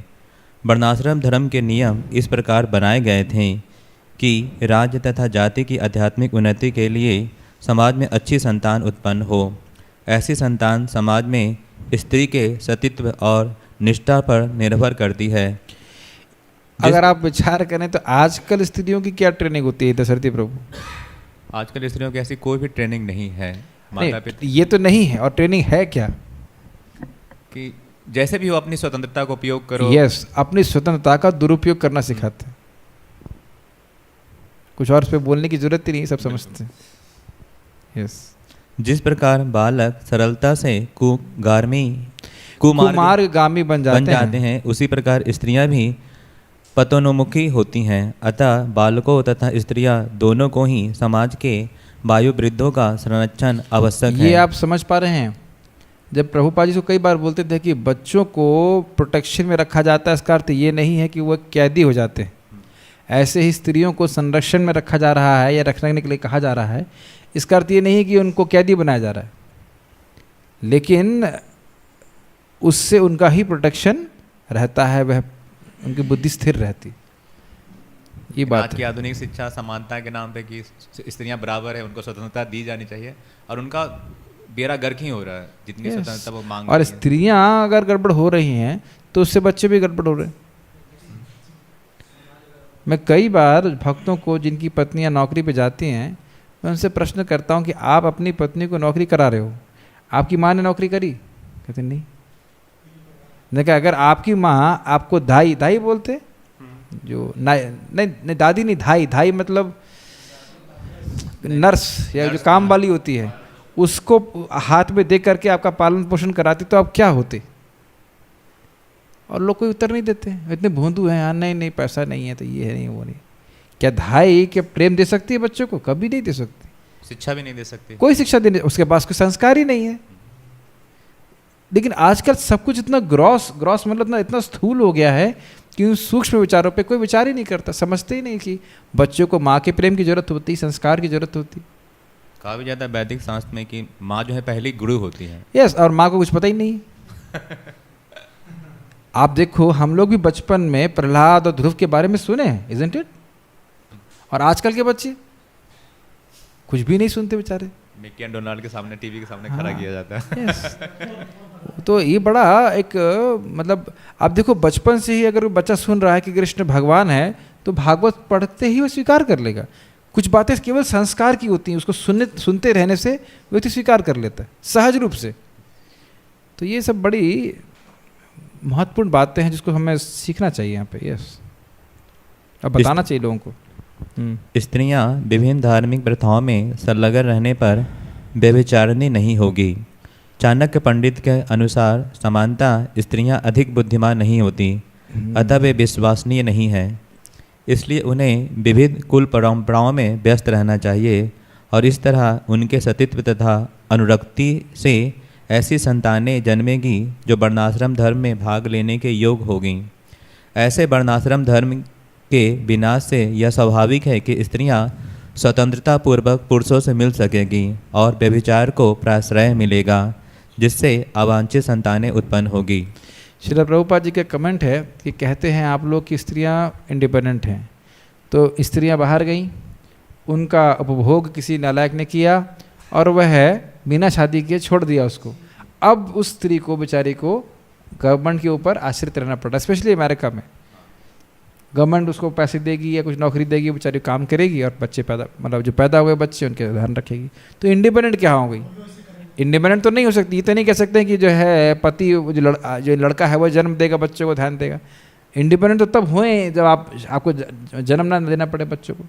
वर्णाश्रम धर्म के नियम इस प्रकार बनाए गए थे कि राज्य तथा जाति की आध्यात्मिक उन्नति के लिए समाज में अच्छी संतान उत्पन्न हो। ऐसी संतान समाज में स्त्री के सतीत्व और निष्ठा पर निर्भर करती है। अगर आप विचार करें तो आजकल स्त्रियों की क्या ट्रेनिंग होती है दशरथी प्रभु? आजकल स्त्रियों की ऐसी कोई भी ट्रेनिंग नहीं है। माता पिता ये तो नहीं है, और ट्रेनिंग है क्या कि जैसे भी हो अपनी स्वतंत्रता का उपयोग करो। यस, अपनी स्वतंत्रता का दुरुपयोग करना सिखाते हैं। कुछ और इस पे बोलने की जरूरत ही नहीं, सब समझते हैं। यस, जिस प्रकार बालक सरलता से कुमार्गामी बन जाते हैं, उसी प्रकार स्त्रियां भी पतोन्मुखी होती हैं। अतः बालकों तथा स्त्रियां दोनों को ही समाज के वायु वृद्धों का संरक्षण आवश्यक है। ये आप समझ पा रहे हैं? जब प्रभुपाद जी को कई बार बोलते थे कि बच्चों को प्रोटेक्शन में रखा जाता है, इसका अर्थ ये नहीं है कि वो कैदी हो जाते हैं। ऐसे ही स्त्रियों को संरक्षण में रखा जा रहा है या रखने के लिए कहा जा रहा है, इसका अर्थ ये नहीं है कि उनको कैदी बनाया जा रहा है, लेकिन उससे उनका ही प्रोटेक्शन रहता है, वह उनकी बुद्धि स्थिर रहती। ये बात आज की आधुनिक शिक्षा समानता के नाम पे कि स्त्रियां बराबर है, उनको स्वतंत्रता दी जानी चाहिए, और उनका बेड़ा गर्क ही हो रहा है जितनी स्वतंत्रता वो मांग। और स्त्रियां अगर गड़बड़ हो रही हैं तो उससे बच्चे भी गड़बड़ हो रहे हैं। मैं कई बार भक्तों को जिनकी पत्नियां नौकरी पे जाती हैं, मैं उनसे प्रश्न करता हूं कि आप अपनी पत्नी को नौकरी करा रहे हो, आपकी माँ ने नौकरी करी? कहते नहीं। देखा, अगर आपकी माँ आपको धाई बोलते, जो नहीं दादी नहीं, धाई मतलब नर्स या जो काम वाली होती है, उसको हाथ में दे करके आपका पालन पोषण कराती, तो आप क्या होते? और लोग कोई उत्तर नहीं देते, इतने भोंदू हैं, हाँ नहीं पैसा नहीं है तो ये है, नहीं वो नहीं। क्या धाई क्या प्रेम दे सकती है बच्चों को? कभी नहीं दे सकती। शिक्षा भी नहीं दे सकती, कोई शिक्षा देने, उसके पास कोई संस्कार ही नहीं है। लेकिन आजकल सब कुछ इतना ग्रॉस मतलब इतना स्थूल हो गया है कि उन सूक्ष्म विचारों पे कोई विचार ही नहीं करता, समझते ही नहीं कि बच्चों को माँ के प्रेम की जरूरत होती, संस्कार की जरूरत होती। कहा भी जाता है वैदिक शास्त्र में कि माँ जो है पहली गुरु होती है। यस, और माँ को कुछ पता ही नहीं। आप देखो, हम लोग भी बचपन में प्रहलाद और ध्रुव के बारे में सुने हैं, इजंट इट? और आजकल के बच्चे कुछ भी नहीं सुनते बेचारे। मिकी एंड डोनाल्ड के सामने, टीवी के सामने खड़ा किया जाता है। yes. तो ये बड़ा एक मतलब आप देखो, बचपन से ही अगर बच्चा सुन रहा है कि कृष्ण भगवान है, तो भागवत पढ़ते ही वो स्वीकार कर लेगा। कुछ बातें केवल संस्कार की होती हैं, उसको सुनते रहने से व्यक्ति स्वीकार कर लेता है सहज रूप से। तो ये सब बड़ी महत्वपूर्ण बातें हैं जिसको हमें सीखना चाहिए यहाँ पे। यस, अब बताना चाहिए लोगों को। स्त्रियां विभिन्न धार्मिक प्रथाओं में संलग्न रहने पर व्यभिचारिणी नहीं होगी। चाणक्य पंडित के अनुसार समानता स्त्रियां अधिक बुद्धिमान नहीं होती, अतः वे विश्वसनीय नहीं हैं। इसलिए उन्हें विविध कुल परंपराओं में व्यस्त रहना चाहिए और इस तरह उनके सतीत्व तथा अनुरक्ति से ऐसी संतानें जन्मेगी जो वर्णाश्रम धर्म में भाग लेने के योग्य होगी। ऐसे वर्णाश्रम धर्म के विनाश से यह स्वाभाविक है कि स्त्रियां स्वतंत्रता पूर्वक पुरुषों से मिल सकेगी और व्यभिचार को प्रश्रय मिलेगा। जिससे अवांछित संतानें उत्पन्न होगी। श्रील प्रभुपाद जी का कमेंट है कि कहते हैं आप लोग की स्त्रियां इंडिपेंडेंट हैं, तो स्त्रियां बाहर गईं, उनका उपभोग किसी नालायक ने किया और वह बिना शादी किए छोड़ दिया उसको। अब उस स्त्री को, बेचारी को, गवर्नमेंट के ऊपर आश्रित रहना पड़ा। स्पेशली अमेरिका में गवर्नमेंट उसको पैसे देगी या कुछ नौकरी देगी, बेचारी काम करेगी और बच्चे पैदा, मतलब जो पैदा हुए बच्चे उनके ध्यान रखेगी। तो इंडिपेंडेंट क्या हो गई? इंडिपेंडेंट तो नहीं हो सकती। ये तो नहीं कह सकते कि जो है पति, जो लड़का है वो जन्म देगा, बच्चों को ध्यान देगा। इंडिपेंडेंट तो तब हुए जब आपको जन्म ना देना पड़े बच्चों को।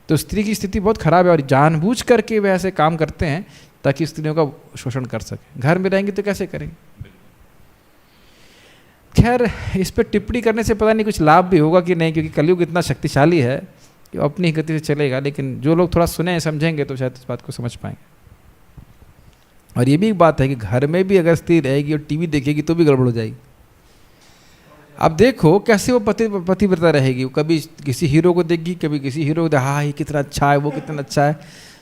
तो स्त्री की स्थिति बहुत खराब है और जानबूझ करके वे ऐसे काम करते हैं ताकि स्त्रियों का शोषण कर सके। घर में रहेंगे तो कैसे करेंगे? खैर, इस पर टिप्पणी करने से पता नहीं कुछ लाभ भी होगा कि नहीं, क्योंकि कलयुग इतना शक्तिशाली है कि अपनी गति से चलेगा। लेकिन जो लोग थोड़ा सुने समझेंगे तो शायद इस बात को समझ पाएंगे। और ये भी एक बात है कि घर में भी अगर स्त्री रहेगी और टीवी देखेगी तो भी गड़बड़ हो जाएगी। अब देखो कैसे वो पतिव्रता रहेगी। वो कभी किसी हीरो को देखेगी, कभी किसी हीरो को, हाँ ये कितना अच्छा है, वो कितना अच्छा है।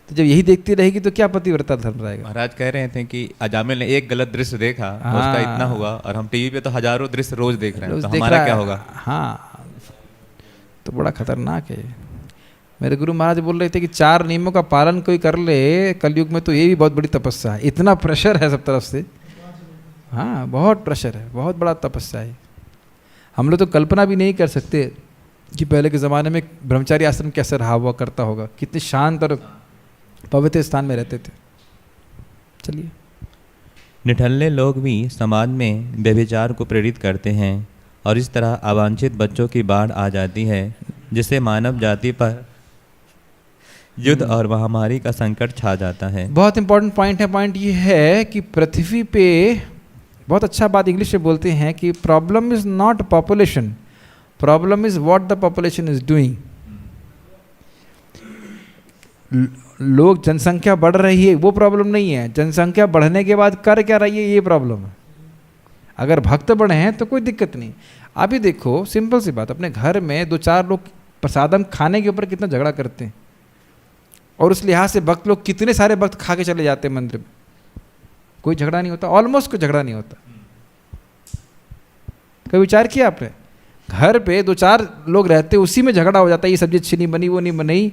तो जब यही देखती रहेगी तो क्या पतिव्रता धर्म रहेगा? महाराज कह रहे थे कि अजामिल ने एक गलत दृश्य देखा, उसका इतना हुआ, और हम टीवी पे तो हजारों दृश्य रोज देख रहे हैं, तो हमारा क्या होगा? हाँ, तो बड़ा खतरनाक है। मेरे गुरु महाराज बोल रहे थे कि 4 नियमों का पालन कोई कर ले कलयुग में तो ये भी बहुत बड़ी तपस्या है। इतना प्रेशर है सब तरफ से। हाँ, बहुत प्रेशर है, बहुत बड़ा तपस्या है। हम लोग तो कल्पना भी नहीं कर सकते कि पहले के ज़माने में ब्रह्मचारी आश्रम कैसे रहा हुआ करता होगा, कितने शांत और पवित्र स्थान में रहते थे। चलिए, निठल्ले लोग भी समाज में व्यभिचार को प्रेरित करते हैं और इस तरह अवांछित बच्चों की बाढ़ आ जाती है, जिससे मानव जाति पर युद्ध और महामारी का संकट छा जाता है। बहुत इंपॉर्टेंट पॉइंट है। पॉइंट ये है कि पृथ्वी पे, बहुत अच्छा बात इंग्लिश में बोलते हैं कि problem is not population, problem is what the population is doing. लोग, जनसंख्या बढ़ रही है वो प्रॉब्लम नहीं है, जनसंख्या बढ़ने के बाद कर क्या रही है ये प्रॉब्लम है। अगर भक्त बढ़े हैं तो कोई दिक्कत नहीं। आप ही देखो, सिंपल सी बात, अपने घर में 2-4 लोग प्रसादम खाने के ऊपर कितना झगड़ा करते हैं, और उस लिहाज से भक्त लोग कितने सारे भक्त खा के चले जाते हैं मंदिर में, कोई झगड़ा नहीं होता, ऑलमोस्ट कोई झगड़ा नहीं होता। कभी विचार किया आपने? घर पे 2-4 लोग रहते, उसी में झगड़ा हो जाता है, ये सब्जी अच्छी नहीं बनी, वो नहीं बनी।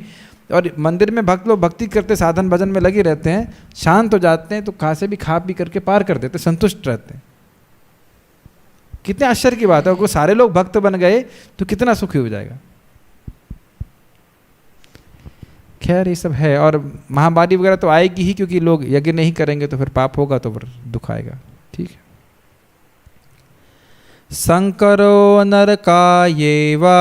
और मंदिर में भक्त लोग भक्ति करते, साधन भजन में लगे रहते हैं, शांत हो जाते हैं तो कहाँ से भी खा पी करके पार कर देते, संतुष्ट रहते हैं। कितने आश्चर्य की बात है। अगर सारे लोग भक्त बन गए तो कितना सुखी हो जाएगा। खैर, ये सब है। और महामारी वगैरह तो आएगी ही, क्योंकि लोग यज्ञ नहीं करेंगे तो फिर पाप होगा, तो फिर दुख आएगा। ठीक है। संकरो नरकायेवा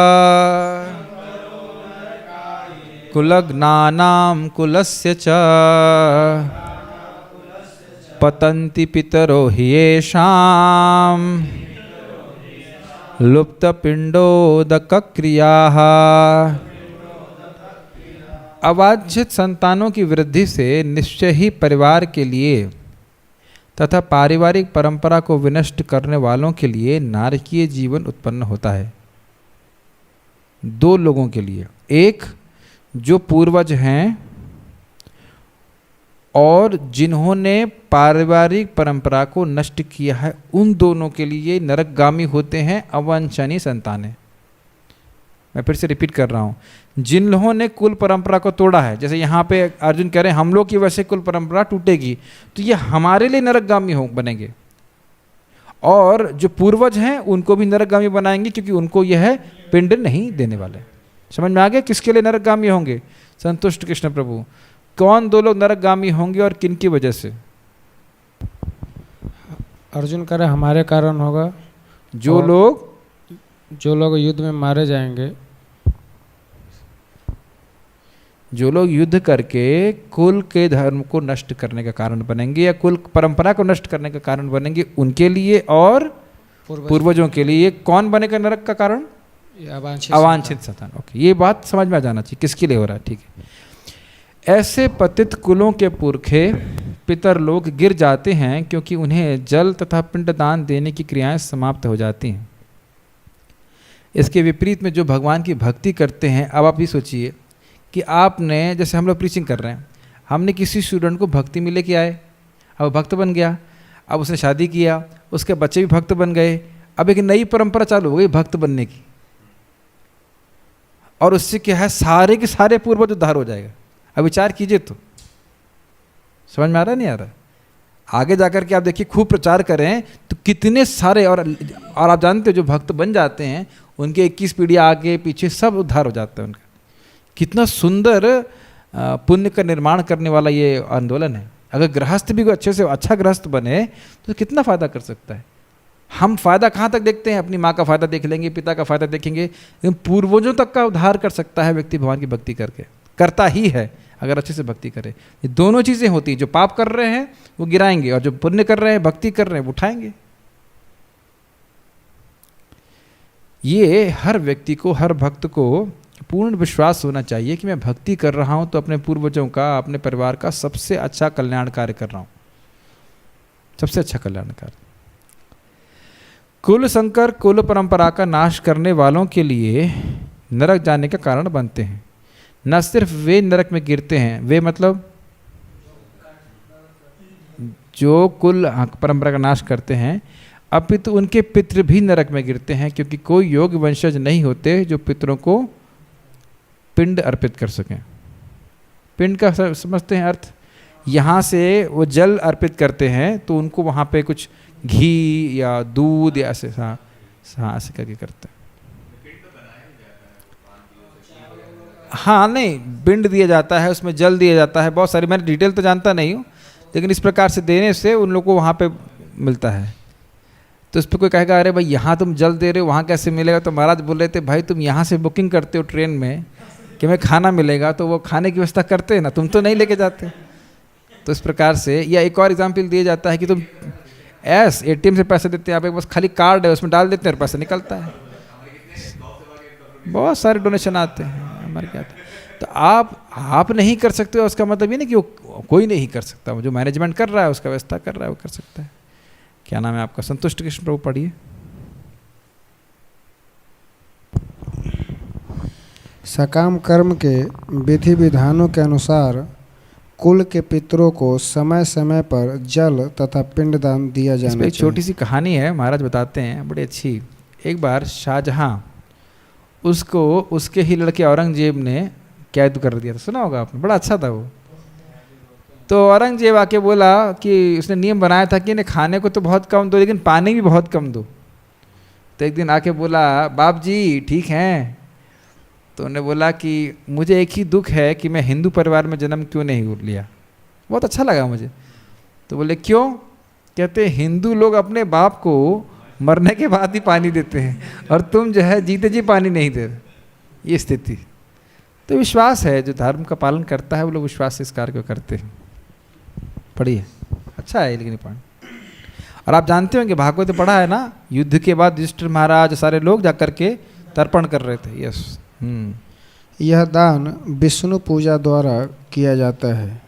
कुलग्नानां कुलस्य च पतन्ति पितरो हि येषां लुप्तपिण्डोदकक्रियाः। अवांछित संतानों की वृद्धि से निश्चय ही परिवार के लिए तथा पारिवारिक परंपरा को विनष्ट करने वालों के लिए नारकीय जीवन उत्पन्न होता है। 2 लोगों के लिए, एक जो पूर्वज हैं और जिन्होंने पारिवारिक परंपरा को नष्ट किया है, उन दोनों के लिए नरकगामी होते हैं अवांछनीय संतानें। मैं फिर से रिपीट कर रहा हूँ, जिन लोगों ने कुल परंपरा को तोड़ा है, जैसे यहाँ पे अर्जुन कह रहे हैं हम लोग की वजह से कुल परंपरा टूटेगी, तो ये हमारे लिए नरकगामी बनेंगे। और जो पूर्वज हैं उनको भी नरकगामी बनाएंगे, क्योंकि उनको यह पिंड नहीं देने वाले। समझ में आ गया किसके लिए नरकगामी होंगे? संतुष्ट कृष्ण प्रभु। कौन 2 लोग नरकगामी होंगे और किन की वजह से? अर्जुन कह रहे हमारे कारण होगा। जो लोग युद्ध में मारे जाएंगे, जो लोग युद्ध करके कुल के धर्म को नष्ट करने का कारण बनेंगे या कुल परंपरा को नष्ट करने का कारण बनेंगे, उनके लिए और पूर्वजों के लिए कौन बनेगा नरक का कारण? अवांछित संतान। ओके, ये बात समझ में आ जाना चाहिए किसके लिए हो रहा है। ठीक है। ऐसे पतित कुलों के पुरखे पितर लोग गिर जाते हैं क्योंकि उन्हें जल तथा पिंडदान देने की क्रियाएं समाप्त हो जाती हैं। इसके विपरीत में जो भगवान की भक्ति करते हैं, अब आप ये सोचिए कि आपने, जैसे हम लोग प्रीचिंग कर रहे हैं, हमने किसी स्टूडेंट को भक्ति में लेके आए, अब भक्त बन गया। अब उसने शादी किया, उसके बच्चे भी भक्त बन गए, अब एक नई परंपरा चालू हो गई भक्त बनने की, और उससे क्या है सारे के सारे पूर्वज उद्धार हो जाएगा। अब विचार कीजिए तो, समझ में आ रहा नहीं आ रहा? आगे जाकर के आप देखिए खूब प्रचार करें तो कितने सारे, और आप जानते हो जो भक्त बन जाते हैं उनके 21 पीढ़ी आगे पीछे सब उद्धार हो जाता है उनका। कितना सुंदर पुण्य का निर्माण करने वाला ये आंदोलन है। अगर गृहस्थ भी कोई अच्छे से अच्छा गृहस्थ बने तो कितना फ़ायदा कर सकता है। हम फ़ायदा कहाँ तक देखते हैं? अपनी माँ का फ़ायदा देख लेंगे, पिता का फ़ायदा देखेंगे, लेकिन पूर्वजों तक का उद्धार कर सकता है व्यक्ति भगवान की भक्ति करके, करता ही है अगर अच्छे से भक्ति करे। ये दोनों चीज़ें होती हैं, जो पाप कर रहे हैं वो गिराएंगे, और जो पुण्य कर रहे हैं भक्ति कर रहे हैं वो उठाएंगे। ये हर व्यक्ति को, हर भक्त को पूर्ण विश्वास होना चाहिए कि मैं भक्ति कर रहा हूँ तो अपने पूर्वजों का, अपने परिवार का सबसे अच्छा कल्याण कार्य कर रहा हूँ, सबसे अच्छा कल्याण कार्य। कुल संकर कुल परंपरा का नाश करने वालों के लिए नरक जाने का कारण बनते हैं। न सिर्फ वे नरक में गिरते हैं, वे मतलब जो कुल परंपरा का नाश करते हैं, अपितु उनके पितृ भी नरक में गिरते हैं, क्योंकि कोई योग्य वंशज नहीं होते जो पितरों को पिंड अर्पित कर सकें। पिंड का समझते हैं अर्थ? यहाँ से वो जल अर्पित करते हैं तो उनको वहाँ पे कुछ घी या दूध या ऐसे ऐसे करके करते हैं। हाँ, नहीं, पिंड दिया जाता है, उसमें जल दिया जाता है, बहुत सारी, मैं डिटेल तो जानता नहीं हूँ, लेकिन इस प्रकार से देने से उन लोगों को वहाँ पे मिलता है। तो इस पर कोई कहेगा अरे भाई यहाँ तुम जल दे रहे हो, वहाँ कैसे मिलेगा? तो महाराज बोल रहे थे भाई तुम यहाँ से बुकिंग करते हो ट्रेन में कि मैं खाना मिलेगा, तो वो खाने की व्यवस्था करते हैं ना, तुम तो नहीं लेके जाते। तो इस प्रकार से, या एक और एग्जाम्पल दिया जाता है कि तुम ATM से पैसे देते हैं, आप एक बस खाली कार्ड है उसमें डाल देते हैं और पैसा निकलता है। बहुत सारे डोनेशन आते हैं हमारे क्या। तो आप नहीं कर सकते हो, उसका मतलब ये नहीं कि वो कोई नहीं कर सकता, जो मैनेजमेंट कर रहा है, उसका व्यवस्था कर रहा है, वो कर सकता है। क्या नाम है आपका? संतुष्ट कृष्ण प्रभु, पढ़िए। सकाम कर्म के विधि विधानों के अनुसार कुल के पितरों को समय समय पर जल तथा पिंडदान दिया जाना चाहिए। एक छोटी सी कहानी है, महाराज बताते हैं, बड़ी अच्छी। एक बार शाहजहां, उसको उसके ही लड़के औरंगजेब ने कैद कर दिया था, सुना होगा आपने, बड़ा अच्छा था वो। तो औरंगजेब आके बोला कि उसने नियम बनाया था कि इन्हें खाने को तो बहुत कम दो लेकिन पानी भी बहुत कम दो। तो एक दिन आके बोला बाप जी ठीक हैं? तो उन्होंने बोला कि मुझे एक ही दुख है कि मैं हिंदू परिवार में जन्म क्यों नहीं लिया। बहुत अच्छा लगा मुझे। तो बोले क्यों? कहते हिंदू लोग अपने बाप को मरने के बाद ही पानी देते हैं और तुम जो है जीते जी पानी नहीं दे। ये स्थिति। तो विश्वास है, जो धर्म का पालन करता है वो लोग विश्वास से इस कार्य को करते हैं। पढ़िए, अच्छा है लेकिन पढ़। और आप जानते होंगे भागवत में पढ़ा है ना, युद्ध के बाद युधिष्ठिर महाराज सारे लोग जाकर के तर्पण कर रहे थे। यस। यह दान विष्णु पूजा द्वारा किया जाता है,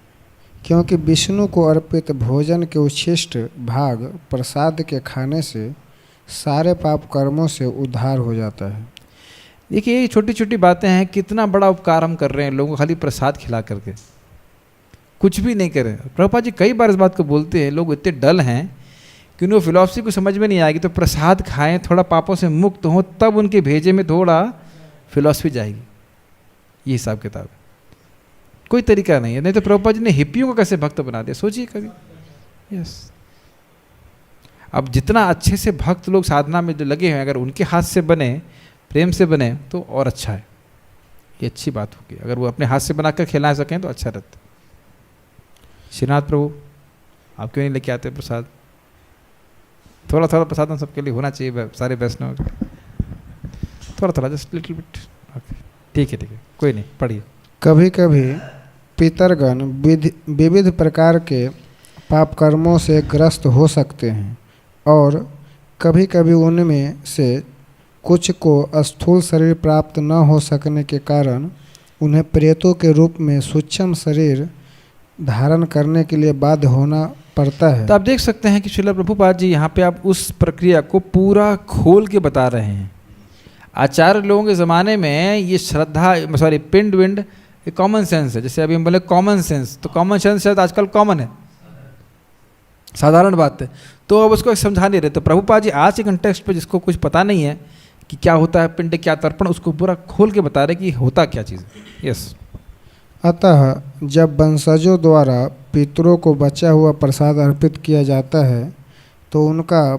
क्योंकि विष्णु को अर्पित भोजन के उच्छिष्ट भाग प्रसाद के खाने से सारे पाप कर्मों से उद्धार हो जाता है। देखिए ये छोटी छोटी बातें हैं, कितना बड़ा उपकार हम कर रहे हैं लोगों को खाली प्रसाद खिला करके, कुछ भी नहीं करें। प्रभुपाद जी कई बार इस बात को बोलते हैं, लोग इतने डल हैं कि उन्हें फिलॉसफी को समझ में नहीं आएगी। तो प्रसाद खाएं, थोड़ा पापों से मुक्त हो, तब उनके भेजे में थोड़ा फिलॉसफी जाएगी। ये हिसाब किताब है, कोई तरीका नहीं है। नहीं तो प्रभुपाद जी ने हिप्पियों को कैसे भक्त बना दिया, सोचिए कभी। यस। अब जितना अच्छे से भक्त लोग साधना में जो लगे हैं, अगर उनके हाथ से बने, प्रेम से बने तो और अच्छा है। ये अच्छी बात होगी। अगर वो अपने हाथ से बनाकर खिला सकें तो अच्छा रहता। श्रीनाथ प्रभु आप क्यों नहीं लेके आते प्रसाद? थोड़ा थोड़ा प्रसाद हम सबके लिए होना चाहिए, सारे वैष्णव थोड़ा थोड़ा, जस्ट लिटिल बिट। ठीक है कोई नहीं, पढ़िए। कभी कभी पितरगण विविध प्रकार के पाप कर्मों से ग्रस्त हो सकते हैं और कभी कभी उनमें से कुछ को स्थूल शरीर प्राप्त न हो सकने के कारण उन्हें प्रेतों के रूप में सूक्ष्म शरीर धारण करने के लिए बाध्य होना पड़ता है। तो आप देख सकते हैं कि श्रील प्रभुपाद जी यहाँ पे आप उस प्रक्रिया को पूरा खोल के बता रहे हैं। आचार्य लोगों के ज़माने में ये श्रद्धा, सॉरी पिंड विंड, ये कॉमन सेंस है। जैसे अभी हम बोले कॉमन सेंस, तो कॉमन सेंस शायद आजकल कॉमन है, साधारण बात है। तो अब उसको समझा नहीं रहे। तो प्रभुपाद जी आज के कंटेक्स्ट पे जिसको कुछ पता नहीं है कि क्या होता है पिंड, क्या तर्पण, उसको पूरा खोल के बता रहे कि होता क्या चीज़ है। यस। अतः जब वंशजों द्वारा पितरों को बचा हुआ प्रसाद अर्पित किया जाता है तो उनका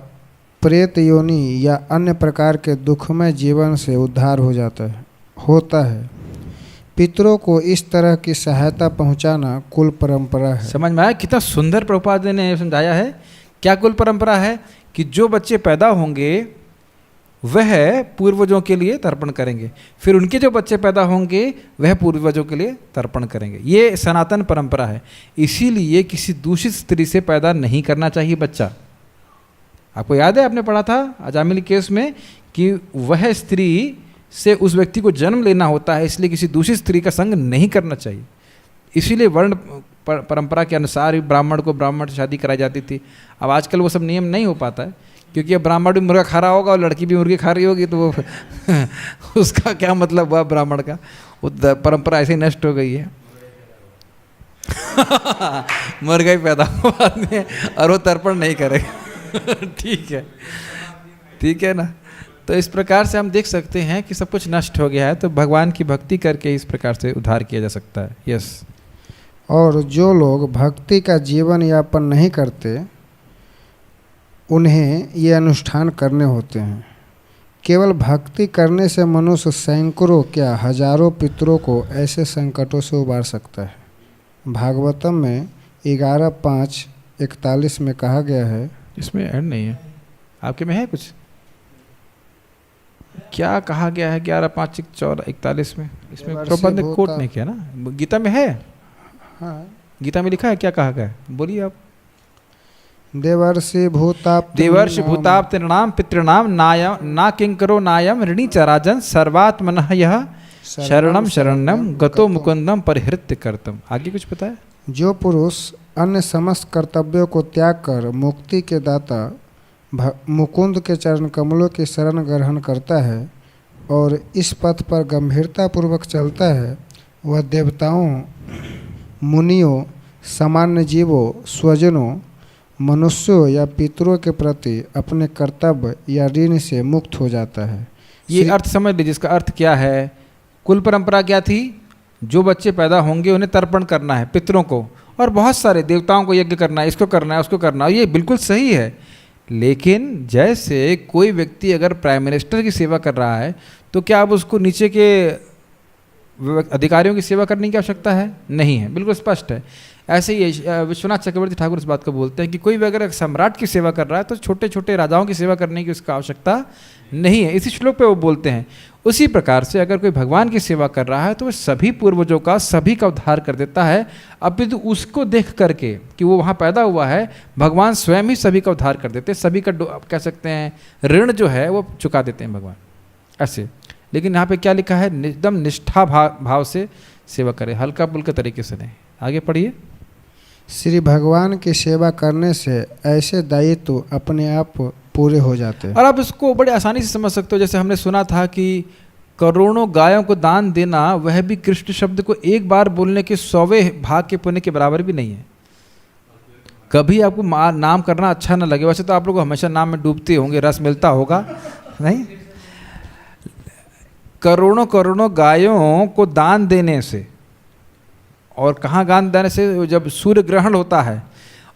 प्रेत योनि या अन्य प्रकार के दुखमय जीवन से उद्धार होता है। पितरों को इस तरह की सहायता पहुंचाना कुल परंपरा है। समझ में आया कितना सुंदर प्रभुपाद ने समझाया है। क्या कुल परंपरा है कि जो बच्चे पैदा होंगे वह पूर्वजों के लिए तर्पण करेंगे, फिर उनके जो बच्चे पैदा होंगे वह पूर्वजों के लिए तर्पण करेंगे। ये सनातन परंपरा है। इसीलिए किसी दूषित स्त्री से पैदा नहीं करना चाहिए बच्चा। आपको याद है आपने पढ़ा था अजामिल केस में कि वह स्त्री से उस व्यक्ति को जन्म लेना होता है, इसलिए किसी दूसरी स्त्री का संग नहीं करना चाहिए। इसीलिए वर्ण परंपरा के अनुसार ब्राह्मण को ब्राह्मण से शादी कराई जाती थी। अब आजकल वो सब नियम नहीं हो पाता है, क्योंकि अब ब्राह्मण भी मुर्गा खा रहा होगा और लड़की भी मुर्गी खा रही होगी, तो वो उसका क्या मतलब हुआ ब्राह्मण का। वो परंपरा ऐसे ही नष्ट हो गई है। मुर्गा ही पैदा हुआ आदमी और वो तर्पण नहीं करेगा। ठीक है ना। तो इस प्रकार से हम देख सकते हैं कि सब कुछ नष्ट हो गया है, तो भगवान की भक्ति करके इस प्रकार से उद्धार किया जा सकता है। यस। और जो लोग भक्ति का जीवन यापन नहीं करते उन्हें ये अनुष्ठान करने होते हैं। केवल भक्ति करने से मनुष्य सैकड़ों क्या हजारों पितरों को ऐसे संकटों से उबार सकता है। भागवतम में 11:5-41 में कहा गया है। इसमें ऐड नहीं है, आपके में है कुछ? क्या कहा गया है 11:5-41 में? इसमें प्रभुपाद ने कोट नहीं किया ना। गीता में है। हाँ, गीता में लिखा है, क्या कहा गया है? बोलिए आप। देवर्षि भूताप्त नृणाम पितृणाम नायम ना किंकरो नायम ऋणी च राजन सर्वात्मनः यः शरणम शरणम गतो मुकुंदम परिहृत्य कर्तम। आगे कुछ पता है? जो पुरुष अन्य समस्त कर्तव्यों को त्याग कर मुक्ति के दाता मुकुंद के चरण कमलों की शरण ग्रहण करता है और इस पथ पर गंभीरता पूर्वक चलता है, वह देवताओं, मुनियों, सामान्य जीवों, स्वजनों, मनुष्यों या पितरों के प्रति अपने कर्तव्य या ऋण से मुक्त हो जाता है। ये अर्थ समझ लीजिए। इसका अर्थ क्या है? कुल परंपरा क्या थी? जो बच्चे पैदा होंगे उन्हें तर्पण करना है पितरों को, और बहुत सारे देवताओं को यज्ञ करना है, इसको करना है, उसको करना है। ये बिल्कुल सही है। लेकिन जैसे कोई व्यक्ति अगर प्राइम मिनिस्टर की सेवा कर रहा है तो क्या अब उसको नीचे के अधिकारियों की सेवा करने की आवश्यकता है? नहीं है। बिल्कुल स्पष्ट है। ऐसे ही विश्वनाथ चक्रवर्ती ठाकुर इस बात को बोलते हैं कि कोई भी अगर सम्राट की सेवा कर रहा है तो छोटे छोटे राजाओं की सेवा करने की उसका आवश्यकता नहीं है। इसी श्लोक पे वो बोलते हैं। उसी प्रकार से अगर कोई भगवान की सेवा कर रहा है तो वह सभी पूर्वजों का, सभी का उद्धार कर देता है। अपितु उसको देख करके कि वो वहाँ पैदा हुआ है, भगवान स्वयं ही सभी का उद्धार कर देते हैं। सभी का कह सकते हैं ऋण जो है वो चुका देते हैं भगवान ऐसे। लेकिन यहाँ पे क्या लिखा है? एकदम निष्ठा भाव से सेवा करें, हल्का पुल्का तरीके से नहीं। आगे पढ़िए। श्री भगवान की सेवा करने से ऐसे दायित्व अपने आप पूरे हो जाते हैं। और आप इसको बड़े आसानी से समझ सकते हो। जैसे हमने सुना था कि करोड़ों गायों को दान देना वह भी कृष्ण शब्द को एक बार बोलने के 100वें भाग के पुण्य के बराबर भी नहीं है। कभी आपको नाम करना अच्छा ना लगे, वैसे तो आप लोग हमेशा नाम में डूबते होंगे, रस मिलता होगा नहीं? करोड़ों करोड़ों गायों को दान देने से, और कहाँ दान देने से? जब सूर्य ग्रहण होता है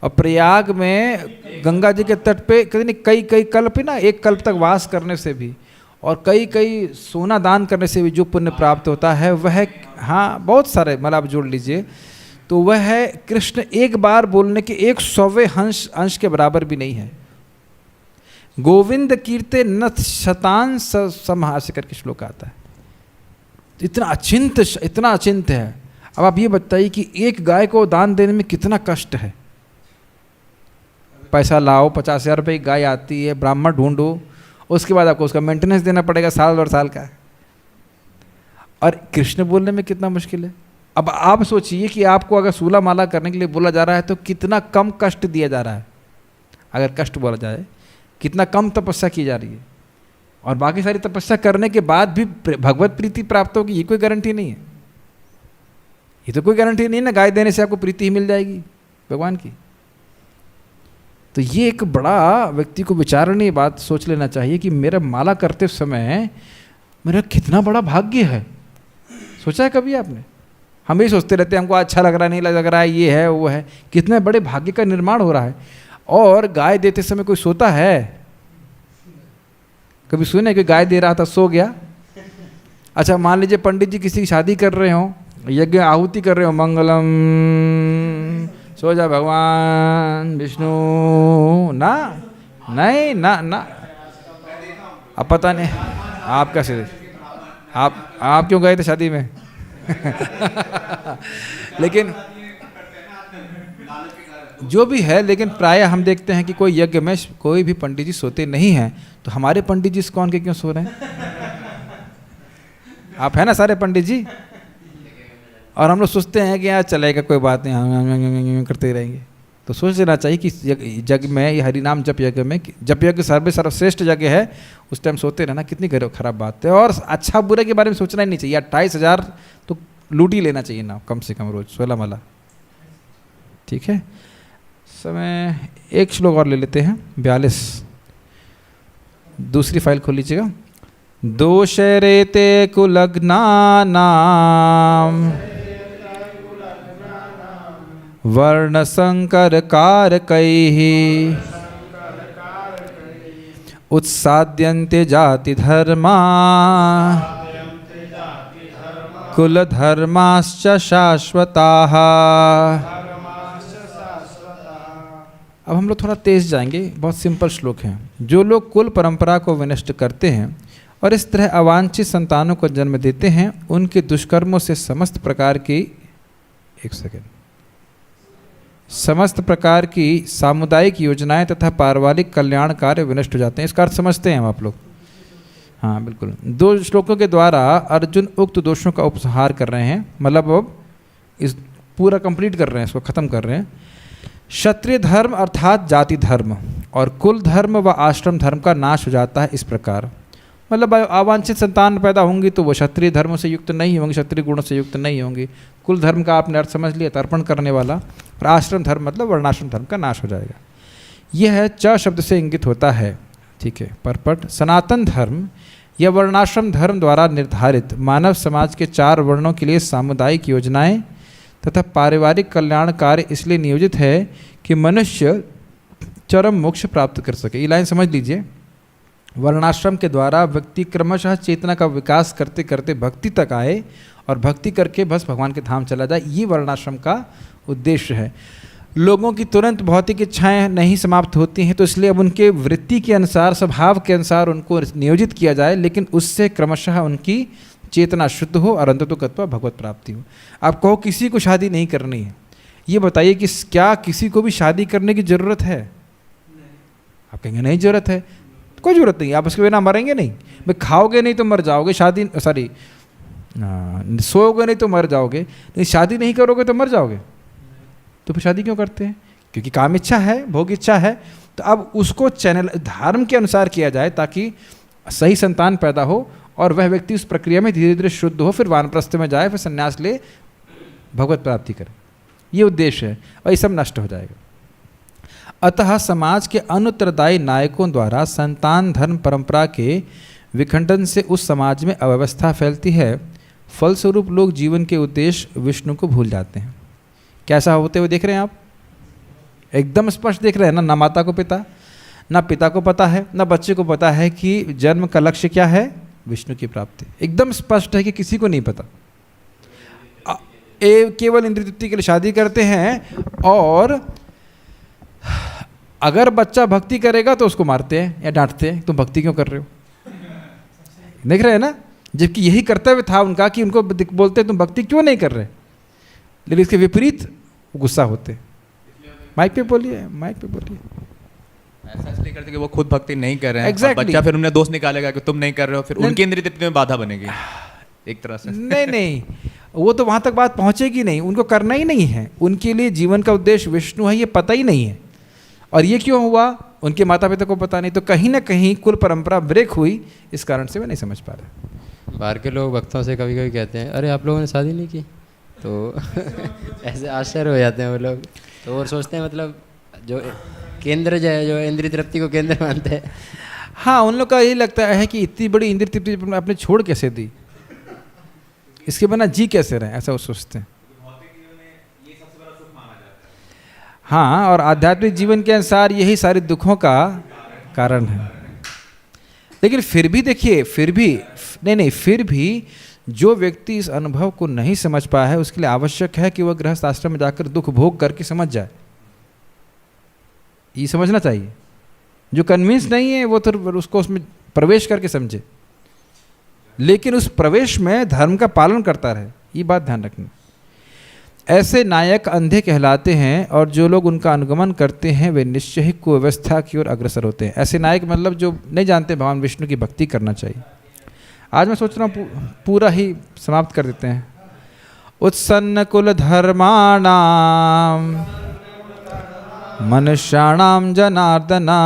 और प्रयाग में गंगा जी के तट पे कई कई कल्प ना, एक कल्प तक वास करने से भी, और कई कई सोना दान करने से भी जो पुण्य प्राप्त होता है वह, हाँ बहुत सारे, मतलब आप जोड़ लीजिए तो वह है कृष्ण एक बार बोलने के 100वें अंश के बराबर भी नहीं है। गोविंद कीर्ते नथ शतान समास करके श्लोक आता है। इतना अचिंत है। अब आप ये बताइए कि एक गाय को दान देने में कितना कष्ट है। पैसा लाओ, 50,000 रुपये की गाय आती है, ब्राह्मण ढूंढो, उसके बाद आपको उसका मेंटेनेंस देना पड़ेगा साल और साल का। और कृष्ण बोलने में कितना मुश्किल है। अब आप सोचिए कि आपको अगर सूला माला करने के लिए बोला जा रहा है तो कितना कम कष्ट दिया जा रहा है। अगर कष्ट बोला जाए, कितना कम तपस्या की जा रही है, और बाकी सारी तपस्या करने के बाद भी भगवत प्रीति प्राप्त होगी, ये कोई गारंटी नहीं है। ये तो कोई गारंटी नहीं है ना गाय देने से आपको प्रीति ही मिल जाएगी भगवान की। तो ये एक बड़ा व्यक्ति को विचारणीय बात सोच लेना चाहिए कि मेरा माला करते समय मेरा कितना बड़ा भाग्य है। सोचा है कभी आपने? हम ही सोचते रहते हैं हमको अच्छा लग रहा नहीं लग रहा है, ये है वो है, कितने बड़े भाग्य का निर्माण हो रहा है। और गाय देते समय कोई सोता है? कभी सुने कि गाय दे रहा था सो गया? अच्छा मान लीजिए पंडित जी किसी की शादी कर रहे हो, यज्ञ आहुति कर रहे हो, मंगलम सो जा भगवान विष्णु, ना नहीं ना ना, अब पता नहीं आप कैसे, आप क्यों गए थे शादी में? लेकिन जो भी है, लेकिन प्राय हम देखते हैं कि कोई यज्ञ में कोई भी पंडित जी सोते नहीं हैं। तो हमारे पंडित जी कौन के क्यों सो रहे हैं? आप है ना सारे पंडित जी, और हम लोग सोचते हैं कि यार चलेगा कोई बात नहीं, हम करते रहेंगे। तो सोच लेना चाहिए कि जग में ये हरिनाम जप यज्ञ में, जप यज्ञ सर्वश्रेष्ठ यज्ञ है, उस टाइम सोते रहना कितनी खराब बात है। और अच्छा बुरे के बारे में सोचना ही नहीं चाहिए। 28,000 तो लूट ही लेना चाहिए ना कम से कम रोज 16 माला। ठीक है, समय एक श्लोक और ले लेते हैं, 42 दूसरी फाइल खोल लीजिएगा। दोष रेते कुलग्नानाम वर्ण संकर कारकैः उत्साद्यन्ते जाति धर्मा कुल धर्माश्च शाश्वताः। अब हम लोग थोड़ा तेज जाएंगे, बहुत सिंपल श्लोक हैं। जो लोग कुल परंपरा को विनष्ट करते हैं और इस तरह अवांछित संतानों को जन्म देते हैं, उनके दुष्कर्मों से समस्त प्रकार की सामुदायिक योजनाएं तथा पारिवारिक कल्याण कार्य विनष्ट हो जाते हैं। इसका अर्थ समझते हैं आप लोग? हाँ बिल्कुल। 2 श्लोकों के द्वारा अर्जुन उक्त दोषों का उपसंहार कर रहे हैं, मतलब अब इस पूरा कंप्लीट कर रहे हैं, इसको खत्म कर रहे हैं। क्षत्रिय धर्म अर्थात जाति धर्म और कुल धर्म व आश्रम धर्म का नाश हो जाता है इस प्रकार। मतलब अवांछित संतान पैदा होंगी तो वो क्षत्रिय धर्म से युक्त नहीं होंगे, क्षत्रिय गुणों से युक्त नहीं होंगे। कुल धर्म का आपने अर्थ समझ लिया, तर्पण करने वाला। और आश्रम धर्म मतलब वर्णाश्रम धर्म का नाश हो जाएगा। यह है च शब्द से इंगित होता है। ठीक है, परपट सनातन धर्म या वर्णाश्रम धर्म द्वारा निर्धारित मानव समाज के 4 वर्णों के लिए सामुदायिक योजनाएं तथा पारिवारिक कल्याण कार्य इसलिए नियोजित है कि मनुष्य चरम मोक्ष प्राप्त कर सके। ये लाइन समझ लीजिए। वर्णाश्रम के द्वारा व्यक्ति क्रमशः चेतना का विकास करते करते भक्ति तक आए और भक्ति करके बस भगवान के धाम चला जाए, ये वर्णाश्रम का उद्देश्य है। लोगों की तुरंत भौतिक इच्छाएं नहीं समाप्त होती हैं, तो इसलिए अब उनके वृत्ति के अनुसार, स्वभाव के अनुसार उनको नियोजित किया जाए, लेकिन उससे क्रमशः उनकी चेतना शुद्ध हो और अंततोगत्वा भगवत प्राप्ति हो। आप कहो किसी को शादी नहीं करनी है, ये बताइए कि क्या किसी को भी शादी करने की ज़रूरत है? आप कहेंगे नहीं ज़रूरत है, कोई ज़रूरत नहीं, आप उसके बिना मरेंगे नहीं। भाई खाओगे नहीं तो मर जाओगे, सोओगे नहीं तो मर जाओगे, नहीं शादी नहीं करोगे तो मर जाओगे। तो फिर शादी क्यों करते हैं? क्योंकि काम इच्छा है, भोग इच्छा है। तो अब उसको चैनल धर्म के अनुसार किया जाए ताकि सही संतान पैदा हो और वह व्यक्ति उस प्रक्रिया में धीरे धीरे शुद्ध हो, फिर वानप्रस्थ में जाए, फिर संन्यास ले, भगवत प्राप्ति करे। ये उद्देश्य है और ये सब नष्ट हो जाएगा। अतः समाज के अनुत्तरदायी नायकों द्वारा संतान धर्म परंपरा के विखंडन से उस समाज में अव्यवस्था फैलती है। फलस्वरूप लोग जीवन के उद्देश्य विष्णु को भूल जाते हैं। कैसा होते हुए देख रहे हैं आप? एकदम स्पष्ट देख रहे हैं ना माता को पिता, ना पिता को पता है, ना बच्चे को पता है कि जन्म का लक्ष्य क्या है, विष्णु की प्राप्ति। एकदम स्पष्ट है कि किसी को नहीं पता। केवल इंद्रिय तृप्ति के लिए शादी करते हैं और अगर बच्चा भक्ति करेगा तो उसको मारते हैं या डांटते हैं, तुम भक्ति क्यों कर रहे हो? देख रहे हैं ना, जबकि यही कर्तव्य था उनका कि उनको बोलते तुम भक्ति क्यों नहीं कर रहे, लेकिन इसके विपरीत गुस्सा होते। माइक पे बोलिए, माइक पे बोलिए। ऐसा इसलिए करते कि वो खुद भक्ति नहीं कर रहे हैं। Exactly. बच्चा फिर उन्हें दोष निकालेगा कि तुम नहीं कर रहे हो, फिर उनकी इंद्रिय तृप्ति में बाधा बनेगी एक तरह से। नहीं, वो तो वहां तक बात पहुंचेगी नहीं, उनको करना ही नहीं है। उनके लिए जीवन का उद्देश्य विष्णु है, ये पता ही नहीं है। और ये क्यों हुआ, उनके माता पिता को पता नहीं, तो कहीं ना कहीं कुल परंपरा ब्रेक हुई, इस कारण से वे नहीं समझ पा रहे। बाहर के लोग भक्तों से कभी कभी कहते हैं अरे आप लोगों ने शादी नहीं की, तो ऐसे आश्चर्य हो जाते हैं वो लोग। तो और सोचते हैं मतलब जो केंद्र जो इंद्रिय तृप्ति को केंद्र मानते हैं। हाँ, उन लोग का यही लगता है कि इतनी बड़ी इंद्रिय तृप्ति आपने छोड़ कैसे दी, इसके बिना जी कैसे रहे, ऐसा वो सोचते हैं। हाँ, और आध्यात्मिक जीवन के अनुसार यही सारे दुखों का कारण है। लेकिन फिर भी देखिए, फिर भी जो व्यक्ति इस अनुभव को नहीं समझ पाया है उसके लिए आवश्यक है कि वह गृहस्थ आश्रम में जाकर दुख भोग करके समझ जाए। ये समझना चाहिए। जो कन्विंस नहीं है वो तो उसको उसमें प्रवेश करके समझे, लेकिन उस प्रवेश में धर्म का पालन करता रहे, ये बात ध्यान रखना। ऐसे नायक अंधे कहलाते हैं और जो लोग उनका अनुगमन करते हैं वे निश्चय ही कुव्यवस्था की ओर अग्रसर होते हैं। ऐसे नायक मतलब जो नहीं जानते भगवान विष्णु की भक्ति करना चाहिए। आज मैं सोच रहा हूँ पूरा ही समाप्त कर देते हैं। उत्सन्न कुल धर्माणाम मनुष्याणाम जनार्दना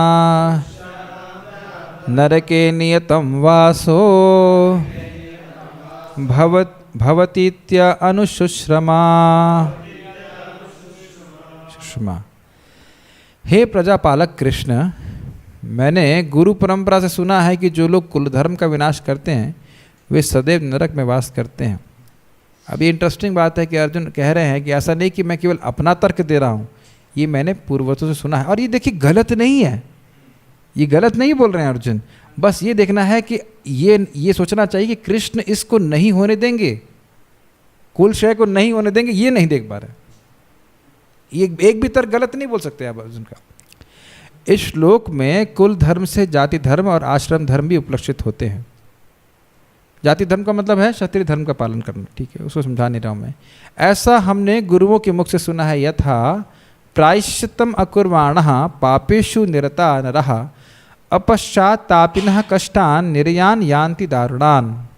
नरके नियतम वासो भवतीत्य अनुशुश्रमा। हे प्रजापालक कृष्ण, मैंने गुरु परंपरा से सुना है कि जो लोग कुल धर्म का विनाश करते हैं वे सदैव नरक में वास करते हैं। अब ये इंटरेस्टिंग बात है कि अर्जुन कह रहे हैं कि ऐसा नहीं कि मैं केवल अपना तर्क दे रहा हूँ, ये मैंने पूर्वजों से सुना है। और ये देखिए गलत नहीं है, ये गलत नहीं बोल रहे हैं अर्जुन। बस ये देखना है कि ये सोचना चाहिए कि कृष्ण इसको नहीं होने देंगे, कुल क्षय को नहीं होने देंगे, ये नहीं देख पा रहे। ये एक भी तर्क गलत नहीं बोल सकते आप अर्जुन का। इस श्लोक में कुल धर्म से जाति धर्म और आश्रम धर्म भी उपलक्षित होते हैं। जाति धर्म का मतलब है क्षत्रिय धर्म का पालन करना, ठीक है, उसको समझा नहीं रहा हूँ मैं। ऐसा हमने गुरुओं के मुख से सुना है। यथा प्रायश्चित्तम अकुर्वाणः पापेषु निरता नरः अपश्चात्तापिनः कष्टान निर्यान यान्ति दारुणान।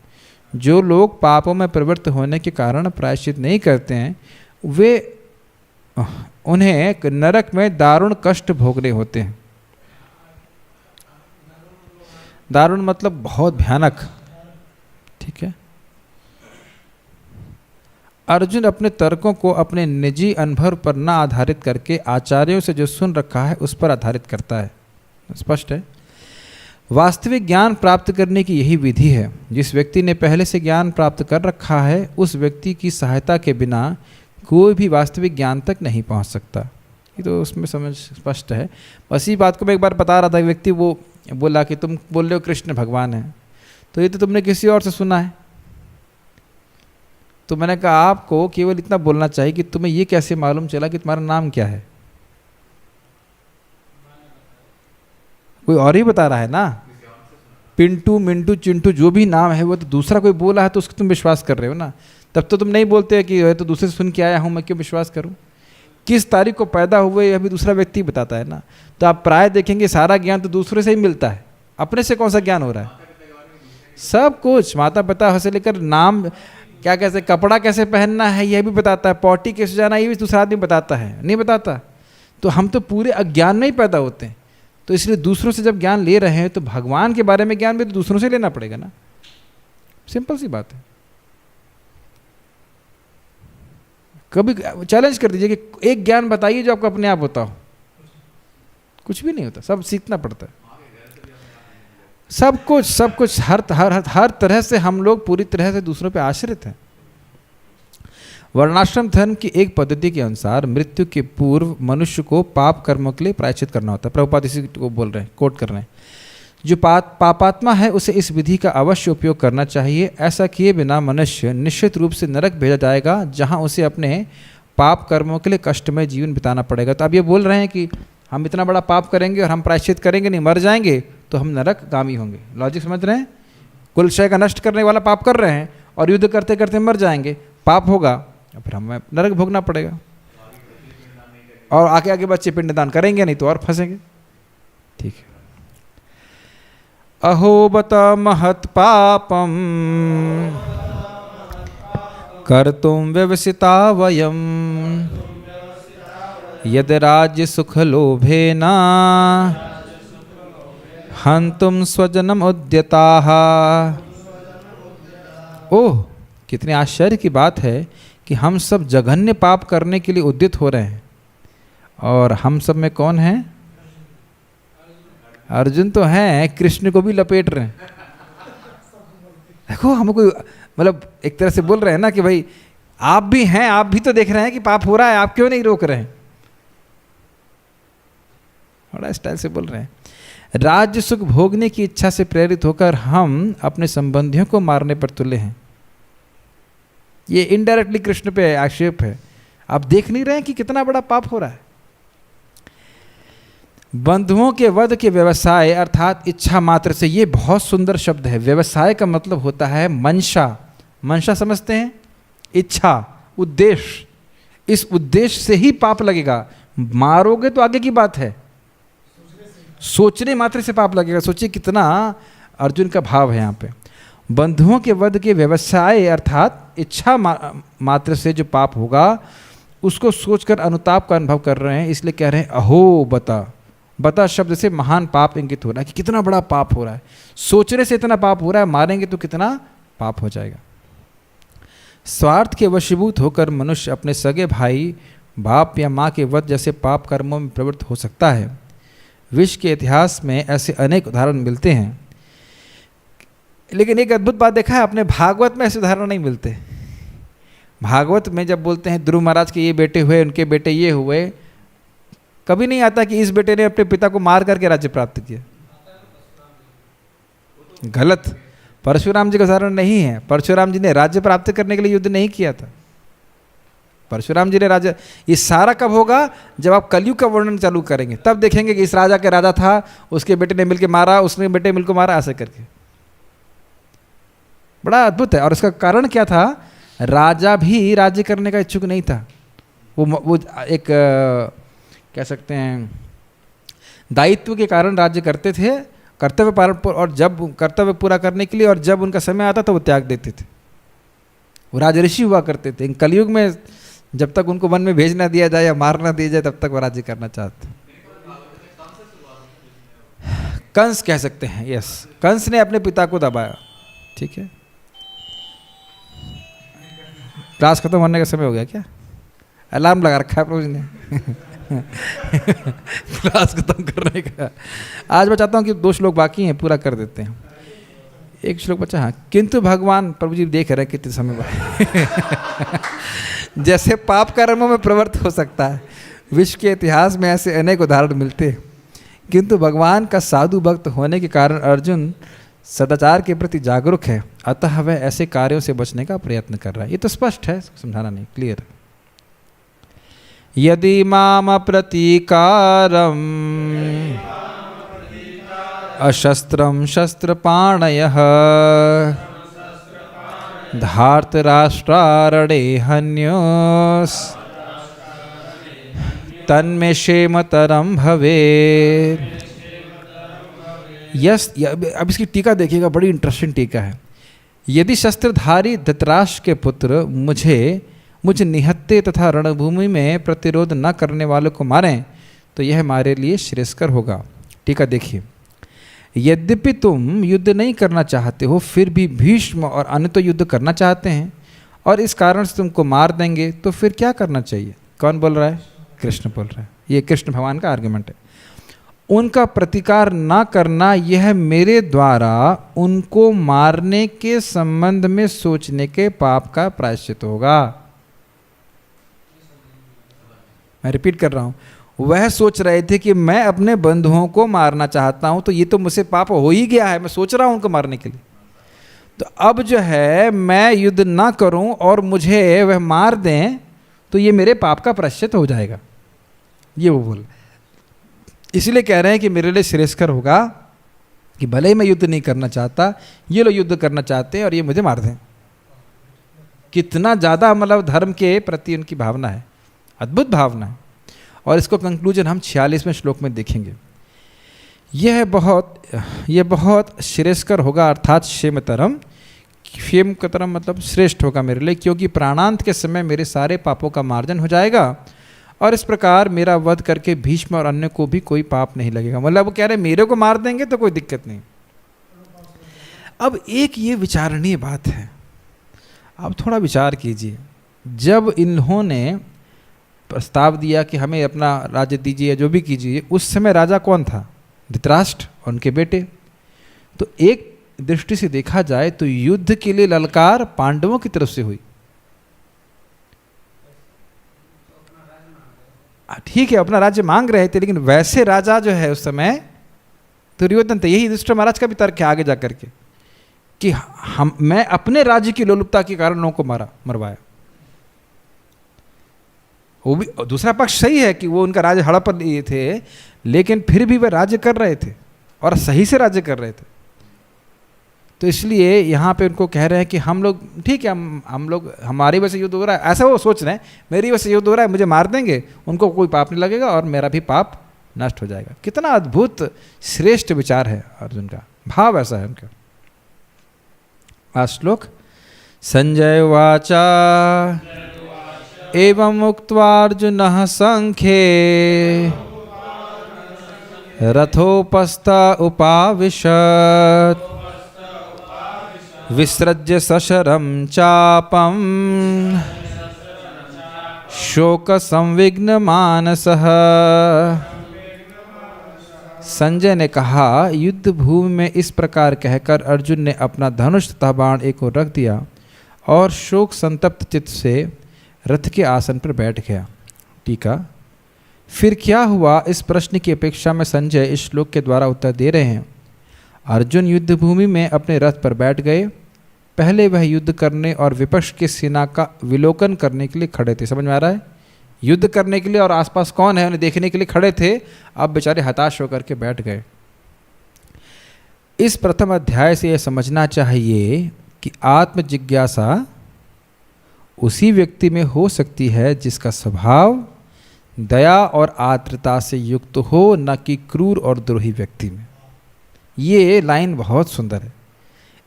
जो लोग पापों में प्रवृत्त होने के कारण प्रायश्चित नहीं करते हैं वे उन्हें नरक में दारुण कष्ट भोगने होते हैं। दारुण मतलब बहुत भयानक, ठीक है। अर्जुन अपने तर्कों को अपने निजी अनुभव पर न आधारित करके आचार्यों से जो सुन रखा है उस पर आधारित करता है। स्पष्ट है। वास्तविक ज्ञान प्राप्त करने की यही विधि है। जिस व्यक्ति ने पहले से ज्ञान प्राप्त कर रखा है उस व्यक्ति की सहायता के बिना कोई भी वास्तविक ज्ञान तक नहीं पहुंच सकता। ये तो उसमें समझ स्पष्ट है। बस इसी बात को मैं एक बार बता रहा था। व्यक्ति वो बोला कि तुम बोल रहे हो कृष्ण भगवान है, तो ये तो तुमने किसी और से सुना है। तो मैंने कहा आपको केवल इतना बोलना चाहिए कि तुम्हें ये कैसे मालूम चला कि तुम्हारा नाम क्या है। कोई और ही बता रहा है ना। पिंटू मिंटू चिंटू जो भी नाम है वो तो दूसरा कोई बोला है तो उसको तुम विश्वास कर रहे हो ना। तब तो तुम नहीं बोलते कि तो दूसरे से सुन के आया हूँ मैं क्यों विश्वास करूँ। किस तारीख को पैदा हुए यह भी दूसरा व्यक्ति बताता है ना। तो आप प्राय देखेंगे सारा ज्ञान तो दूसरे से ही मिलता है, अपने से कौन सा ज्ञान हो रहा है। सब कुछ माता पिता से लेकर नाम क्या कैसे कपड़ा कैसे पहनना है यह भी बताता है, पॉटी कैसे जाना ये भी दूसरा आदमी बताता है, नहीं बताता। तो हम तो पूरे अज्ञान में ही पैदा होते हैं। तो इसलिए दूसरों से जब ज्ञान ले रहे हैं तो भगवान के बारे में ज्ञान भी तो दूसरों से लेना पड़ेगा ना। सिंपल सी बात है। कभी चैलेंज कर दीजिए कि एक ज्ञान बताइए जो आपको अपने आप होता हो। कुछ भी नहीं होता, सब सीखना पड़ता है। सब कुछ हर तरह से हम लोग पूरी तरह से दूसरों पे आश्रित हैं। वर्णाश्रम धर्म की एक पद्धति के अनुसार मृत्यु के पूर्व मनुष्य को पाप कर्मों के लिए प्रायश्चित करना होता है। प्रभुपाद इसी को बोल रहे हैं, कोट कर रहे हैं। जो पापात्मा है उसे इस विधि का अवश्य उपयोग करना चाहिए। ऐसा किए बिना मनुष्य निश्चित रूप से नरक भेजा जाएगा जहां उसे अपने पाप कर्मों के लिए कष्टमय जीवन बिताना पड़ेगा। तो अब ये बोल रहे हैं कि हम इतना बड़ा पाप करेंगे और हम प्रायश्चित करेंगे नहीं, मर जाएंगे तो हम नरक गामी होंगे। लॉजिक समझ रहे हैं। कुल क्षय का नष्ट करने वाला पाप कर रहे हैं और युद्ध करते करते मर जाएंगे, पाप होगा, फिर हमें नरक भोगना पड़ेगा। और आगे आगे बच्चे पिंडदान करेंगे नहीं तो और फंसेंगे। ठीक है। अहो बत महत् पापम कर्तुम व्यवसिता वयम यद राज्य सुख लोभेना हंतुम स्वजनम उद्यताः। ओह, कितने आश्चर्य की बात है कि हम सब जघन्य पाप करने के लिए उद्यत हो रहे हैं। और हम सब में कौन है? अर्जुन तो हैं, कृष्ण को भी लपेट रहे हैं। देखो हमको मतलब एक तरह से बोल रहे हैं ना कि भाई आप भी हैं, आप भी तो देख रहे हैं कि पाप हो रहा है, आप क्यों नहीं रोक रहे हैं। बड़ा स्टाइल से बोल रहे हैं। राज्य सुख भोगने की इच्छा से प्रेरित होकर हम अपने संबंधियों को मारने पर तुले हैं। ये इनडायरेक्टली कृष्ण पे आक्षेप है। आप देख नहीं रहे हैं कि कितना बड़ा पाप हो रहा है। बंधुओं के वध के व्यवसाय अर्थात इच्छा मात्र से, ये बहुत सुंदर शब्द है। व्यवसाय का मतलब होता है मंशा। मंशा समझते हैं? इच्छा, उद्देश्य। इस उद्देश्य से ही पाप लगेगा। मारोगे तो आगे की बात है, सोचने मात्र से पाप लगेगा। सोचिए कितना अर्जुन का भाव है यहाँ पे। बंधुओं के वध के व्यवसाय अर्थात इच्छा मात्र से जो पाप होगा उसको सोचकर अनुताप का अनुभव कर रहे हैं। इसलिए कह रहे हैं अहो बता। बता शब्द से महान पाप इंगित हो रहा है कि कितना बड़ा पाप हो रहा है। सोचने से इतना पाप हो रहा है, मारेंगे तो कितना पाप हो जाएगा। स्वार्थ के वशीभूत होकर मनुष्य अपने सगे भाई, बाप या माँ के वध जैसे पाप कर्मों में प्रवृत्त हो सकता है। विश्व के इतिहास में ऐसे अनेक उदाहरण मिलते हैं, लेकिन एक अद्भुत बात देखा है आपने, भागवत में ऐसे उदाहरण नहीं मिलते। भागवत में जब बोलते हैं ध्रुव महाराज के ये बेटे हुए, उनके बेटे ये हुए, कभी नहीं आता कि इस बेटे ने अपने पिता को मार करके राज्य प्राप्त किया। गलत। परशुराम जी का उदाहरण नहीं है। परशुराम जी ने राज्य प्राप्त करने के लिए युद्ध नहीं किया था। परशुराम जी ने राज्य, ये सारा कब होगा? जब आप कलयुग का वर्णन चालू करेंगे, तब देखेंगे कि इस राजा के राजा था, उसके बेटे ने मिलकर मारा, उसने बेटे मिलकर मारा, ऐसे करके। बड़ा अद्भुत है। और इसका कारण क्या था? राजा भी राज्य करने का इच्छुक नहीं था। वो एक कह सकते हैं दायित्व के कारण राज्य करते थे, कर्तव्य पालन, और जब कर्तव्य पूरा करने के लिए और जब उनका समय आता तो वो त्याग देते थे। वो राजऋषि हुआ करते थे। कलयुग में जब तक उनको वन में भेज ना दिया जाए या मार ना दिया जाए तब तक वो राज्य करना चाहते। कंस कह सकते हैं, यस, कंस ने अपने पिता को दबाया। ठीक है, क्लास खत्म होने का समय हो गया क्या? अलार्म लगा रखा है प्रभु जी ने क्लास खत्म करने का। आज मैं चाहता हूँ कि 2 श्लोक बाकी हैं, पूरा कर देते हैं। एक श्लोक बचा, हाँ। किंतु भगवान, प्रभु जी देख रहे हैं कितने समय बाद जैसे पाप कर्मों में प्रवृत्त हो सकता है, विश्व के इतिहास में ऐसे अनेक उदाहरण मिलते हैं। किंतु भगवान का साधु भक्त होने के कारण अर्जुन सदाचार के प्रति जागरूक है, अतः वह ऐसे कार्यों से बचने का प्रयत्न कर रहा है। ये तो स्पष्ट है, समझाना नहीं, क्लियर है। यदि माम प्रतीकारम अशस्त्रम शस्त्रपाणयः धार्तराष्ट्रारणे हन्योस तन्मे क्षेमतरम भवेत्। यस, अब इसकी टीका देखिएगा, बड़ी इंटरेस्टिंग टीका है। यदि शस्त्रधारी धृतराष्ट्र के पुत्र मुझ निहत्ते तथा रणभूमि में प्रतिरोध न करने वालों को मारें तो यह हमारे लिए श्रेयस्कर होगा। टीका देखिए, यद्यपि तुम युद्ध नहीं करना चाहते हो, फिर भी भीष्म और अन्य तो युद्ध करना चाहते हैं और इस कारण से तुमको मार देंगे, तो फिर क्या करना चाहिए? कौन बोल रहा है? कृष्ण बोल रहा है। ये कृष्ण भगवान का आर्गुमेंट है। उनका प्रतिकार ना करना यह मेरे द्वारा उनको मारने के संबंध में सोचने के पाप का प्रायश्चित होगा। मैं रिपीट कर रहा हूं, वह सोच रहे थे कि मैं अपने बंधुओं को मारना चाहता हूं, तो ये तो मुझसे पाप हो ही गया है, मैं सोच रहा हूं उनको मारने के लिए, तो अब जो है मैं युद्ध ना करूं और मुझे वह मार दें तो ये मेरे पाप का प्रायश्चित हो जाएगा। ये वो बोल, इसलिए कह रहे हैं कि मेरे लिए श्रेयस्कर होगा कि भले ही मैं युद्ध नहीं करना चाहता, ये लोग युद्ध करना चाहते हैं और ये मुझे मार दें। कितना ज़्यादा मतलब धर्म के प्रति उनकी भावना है, अद्भुत भावना है। और इसको कंक्लूजन हम 46वें श्लोक में देखेंगे। यह बहुत श्रेयस्कर होगा, अर्थात क्षेमतरम, क्षेमतरम मतलब श्रेष्ठ होगा मेरे लिए, क्योंकि प्राणांत के समय मेरे सारे पापों का मार्जन हो जाएगा और इस प्रकार मेरा वध करके भीष्म और अन्य को भी कोई पाप नहीं लगेगा। मतलब वो कह रहे मेरे को मार देंगे तो कोई दिक्कत नहीं। अब एक ये विचारणीय बात है, आप थोड़ा विचार कीजिए। जब इन्होंने प्रस्ताव दिया कि हमें अपना राज्य दीजिए, जो भी कीजिए, उस समय राजा कौन था? धृतराष्ट्र और उनके बेटे। तो एक दृष्टि से देखा जाए तो युद्ध के लिए ललकार पांडवों की तरफ से हुई। ठीक है, अपना राज्य मांग रहे थे, लेकिन वैसे राजा जो है उस समय दुर्योधन थे। यही युधिष्ठिर महाराज का भी तर्क है आगे जाकर के कि मैं अपने राज्य की लोलुपता के कारण लोगों को मरवाया। वो भी दूसरा पक्ष सही है कि वो उनका राज्य हड़प लिए थे, लेकिन फिर भी वह राज्य कर रहे थे और सही से राज्य कर रहे थे। तो इसलिए यहाँ पे उनको कह रहे हैं कि हम लोग ठीक है, हम लोग हमारी वजह से युद्ध हो रहा है, ऐसा वो सोच रहे हैं मेरी वजह से युद्ध हो रहा है, मुझे मार देंगे, उनको कोई पाप नहीं लगेगा और मेरा भी पाप नष्ट हो जाएगा। कितना अद्भुत श्रेष्ठ विचार है अर्जुन का, भाव ऐसा है उनका। श्लोक संजय वाचा एवं उक्त्वार्जुनः संख्ये रथोपस्थ उपाविशत् विसृज्य सशरं चापं शोक संविघ्न मानसः। संजय ने कहा, युद्ध भूमि में इस प्रकार कहकर अर्जुन ने अपना धनुष तथा बाण एक ओर रख दिया और शोक संतप्त चित्त से रथ के आसन पर बैठ गया। टीका, फिर क्या हुआ, इस प्रश्न की अपेक्षा में संजय इस श्लोक के द्वारा उत्तर दे रहे हैं। अर्जुन युद्ध भूमि में अपने रथ पर बैठ गए। पहले वह युद्ध करने और विपक्ष की सेना का विलोकन करने के लिए खड़े थे। समझ में आ रहा है? युद्ध करने के लिए और आसपास कौन है उन्हें देखने के लिए खड़े थे, अब बेचारे हताश होकर के बैठ गए। इस प्रथम अध्याय से यह समझना चाहिए कि आत्म जिज्ञासा उसी व्यक्ति में हो सकती है जिसका स्वभाव दया और आर्द्रता से युक्त हो, न कि क्रूर और द्रोही व्यक्ति में। ये लाइन बहुत सुंदर है।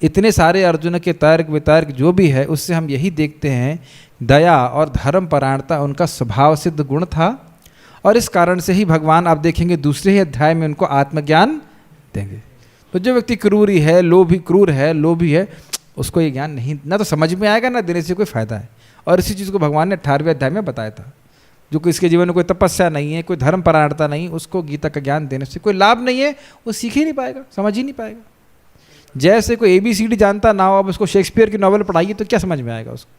इतने सारे अर्जुन के तर्क वितर्क जो भी है उससे हम यही देखते हैं, दया और धर्मपरायणता उनका स्वभाव सिद्ध गुण था और इस कारण से ही भगवान आप देखेंगे दूसरे ही अध्याय में उनको आत्मज्ञान देंगे। तो जो व्यक्ति क्रूरी है, क्रूर है, लोभी है, उसको ये ज्ञान नहीं, ना तो समझ में आएगा ना देने से कोई फायदा है। और इसी चीज़ को भगवान ने 18वें अध्याय में बताया था। जो कि इसके जीवन में कोई तपस्या नहीं है, कोई धर्मपरायणता नहीं, उसको गीता का ज्ञान देने से कोई लाभ नहीं है, वो सीख ही नहीं पाएगा, समझ ही नहीं पाएगा। जैसे कोई ABCD जानता ना हो, अब उसको शेक्सपियर की नॉवल पढ़ाइए तो क्या समझ में आएगा उसको?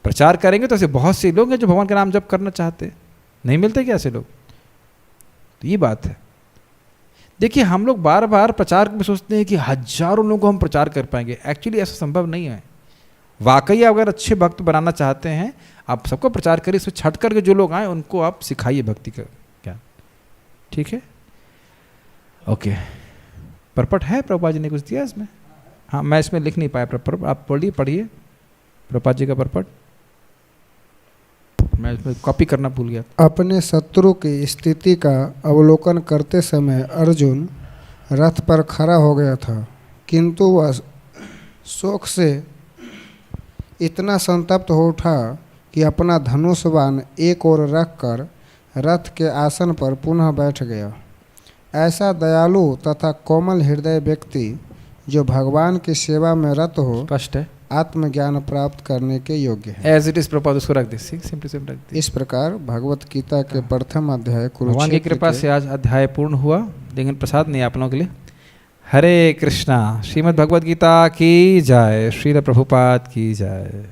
प्रचार करेंगे तो ऐसे बहुत से लोग हैं जो भगवान का नाम जप करना चाहते हैं, नहीं मिलते क्या ऐसे लोग? तो ये बात है। देखिए, हम लोग बार बार प्रचार में सोचते हैं कि हजारों लोगों को हम प्रचार कर पाएंगे। एक्चुअली ऐसा संभव नहीं है। वाकई अगर अच्छे भक्त बनाना चाहते हैं, आप सबको प्रचार करिए, इसमें छट करके जो लोग आए उनको आप सिखाइए भक्ति का ज्ञान। ठीक है, ओके। परपट है, प्रभुपाद जी ने कुछ दिया इसमें? हाँ, मैं इसमें लिख नहीं पाया परपट, आप पढ़िए प्रभुपाद जी का परपट। मैं इसमें कॉपी करना भूल गया। अपने शत्रु की स्थिति का अवलोकन करते समय अर्जुन रथ पर खड़ा हो गया था, किंतु वह शोक से इतना संतप्त हो उठा कि अपना धनुष बाण एक ओर रखकर रथ के आसन पर पुनः बैठ गया। ऐसा दयालु तथा कोमल हृदय व्यक्ति जो भगवान की सेवा में रत हो, स्पष्ट है, आत्मज्ञान प्राप्त करने के योग्य है। एज इट इज प्रभुपाद उसको रख दे, सिंपली रख दे। इस प्रकार भगवत गीता के प्रथम अध्याय भगवान की कृपा से आज अध्याय पूर्ण हुआ, लेकिन प्रसाद नहीं आप लोगों के लिए। हरे कृष्णा। श्रीमद् भगवद गीता की जय। श्रील प्रभुपाद की जय।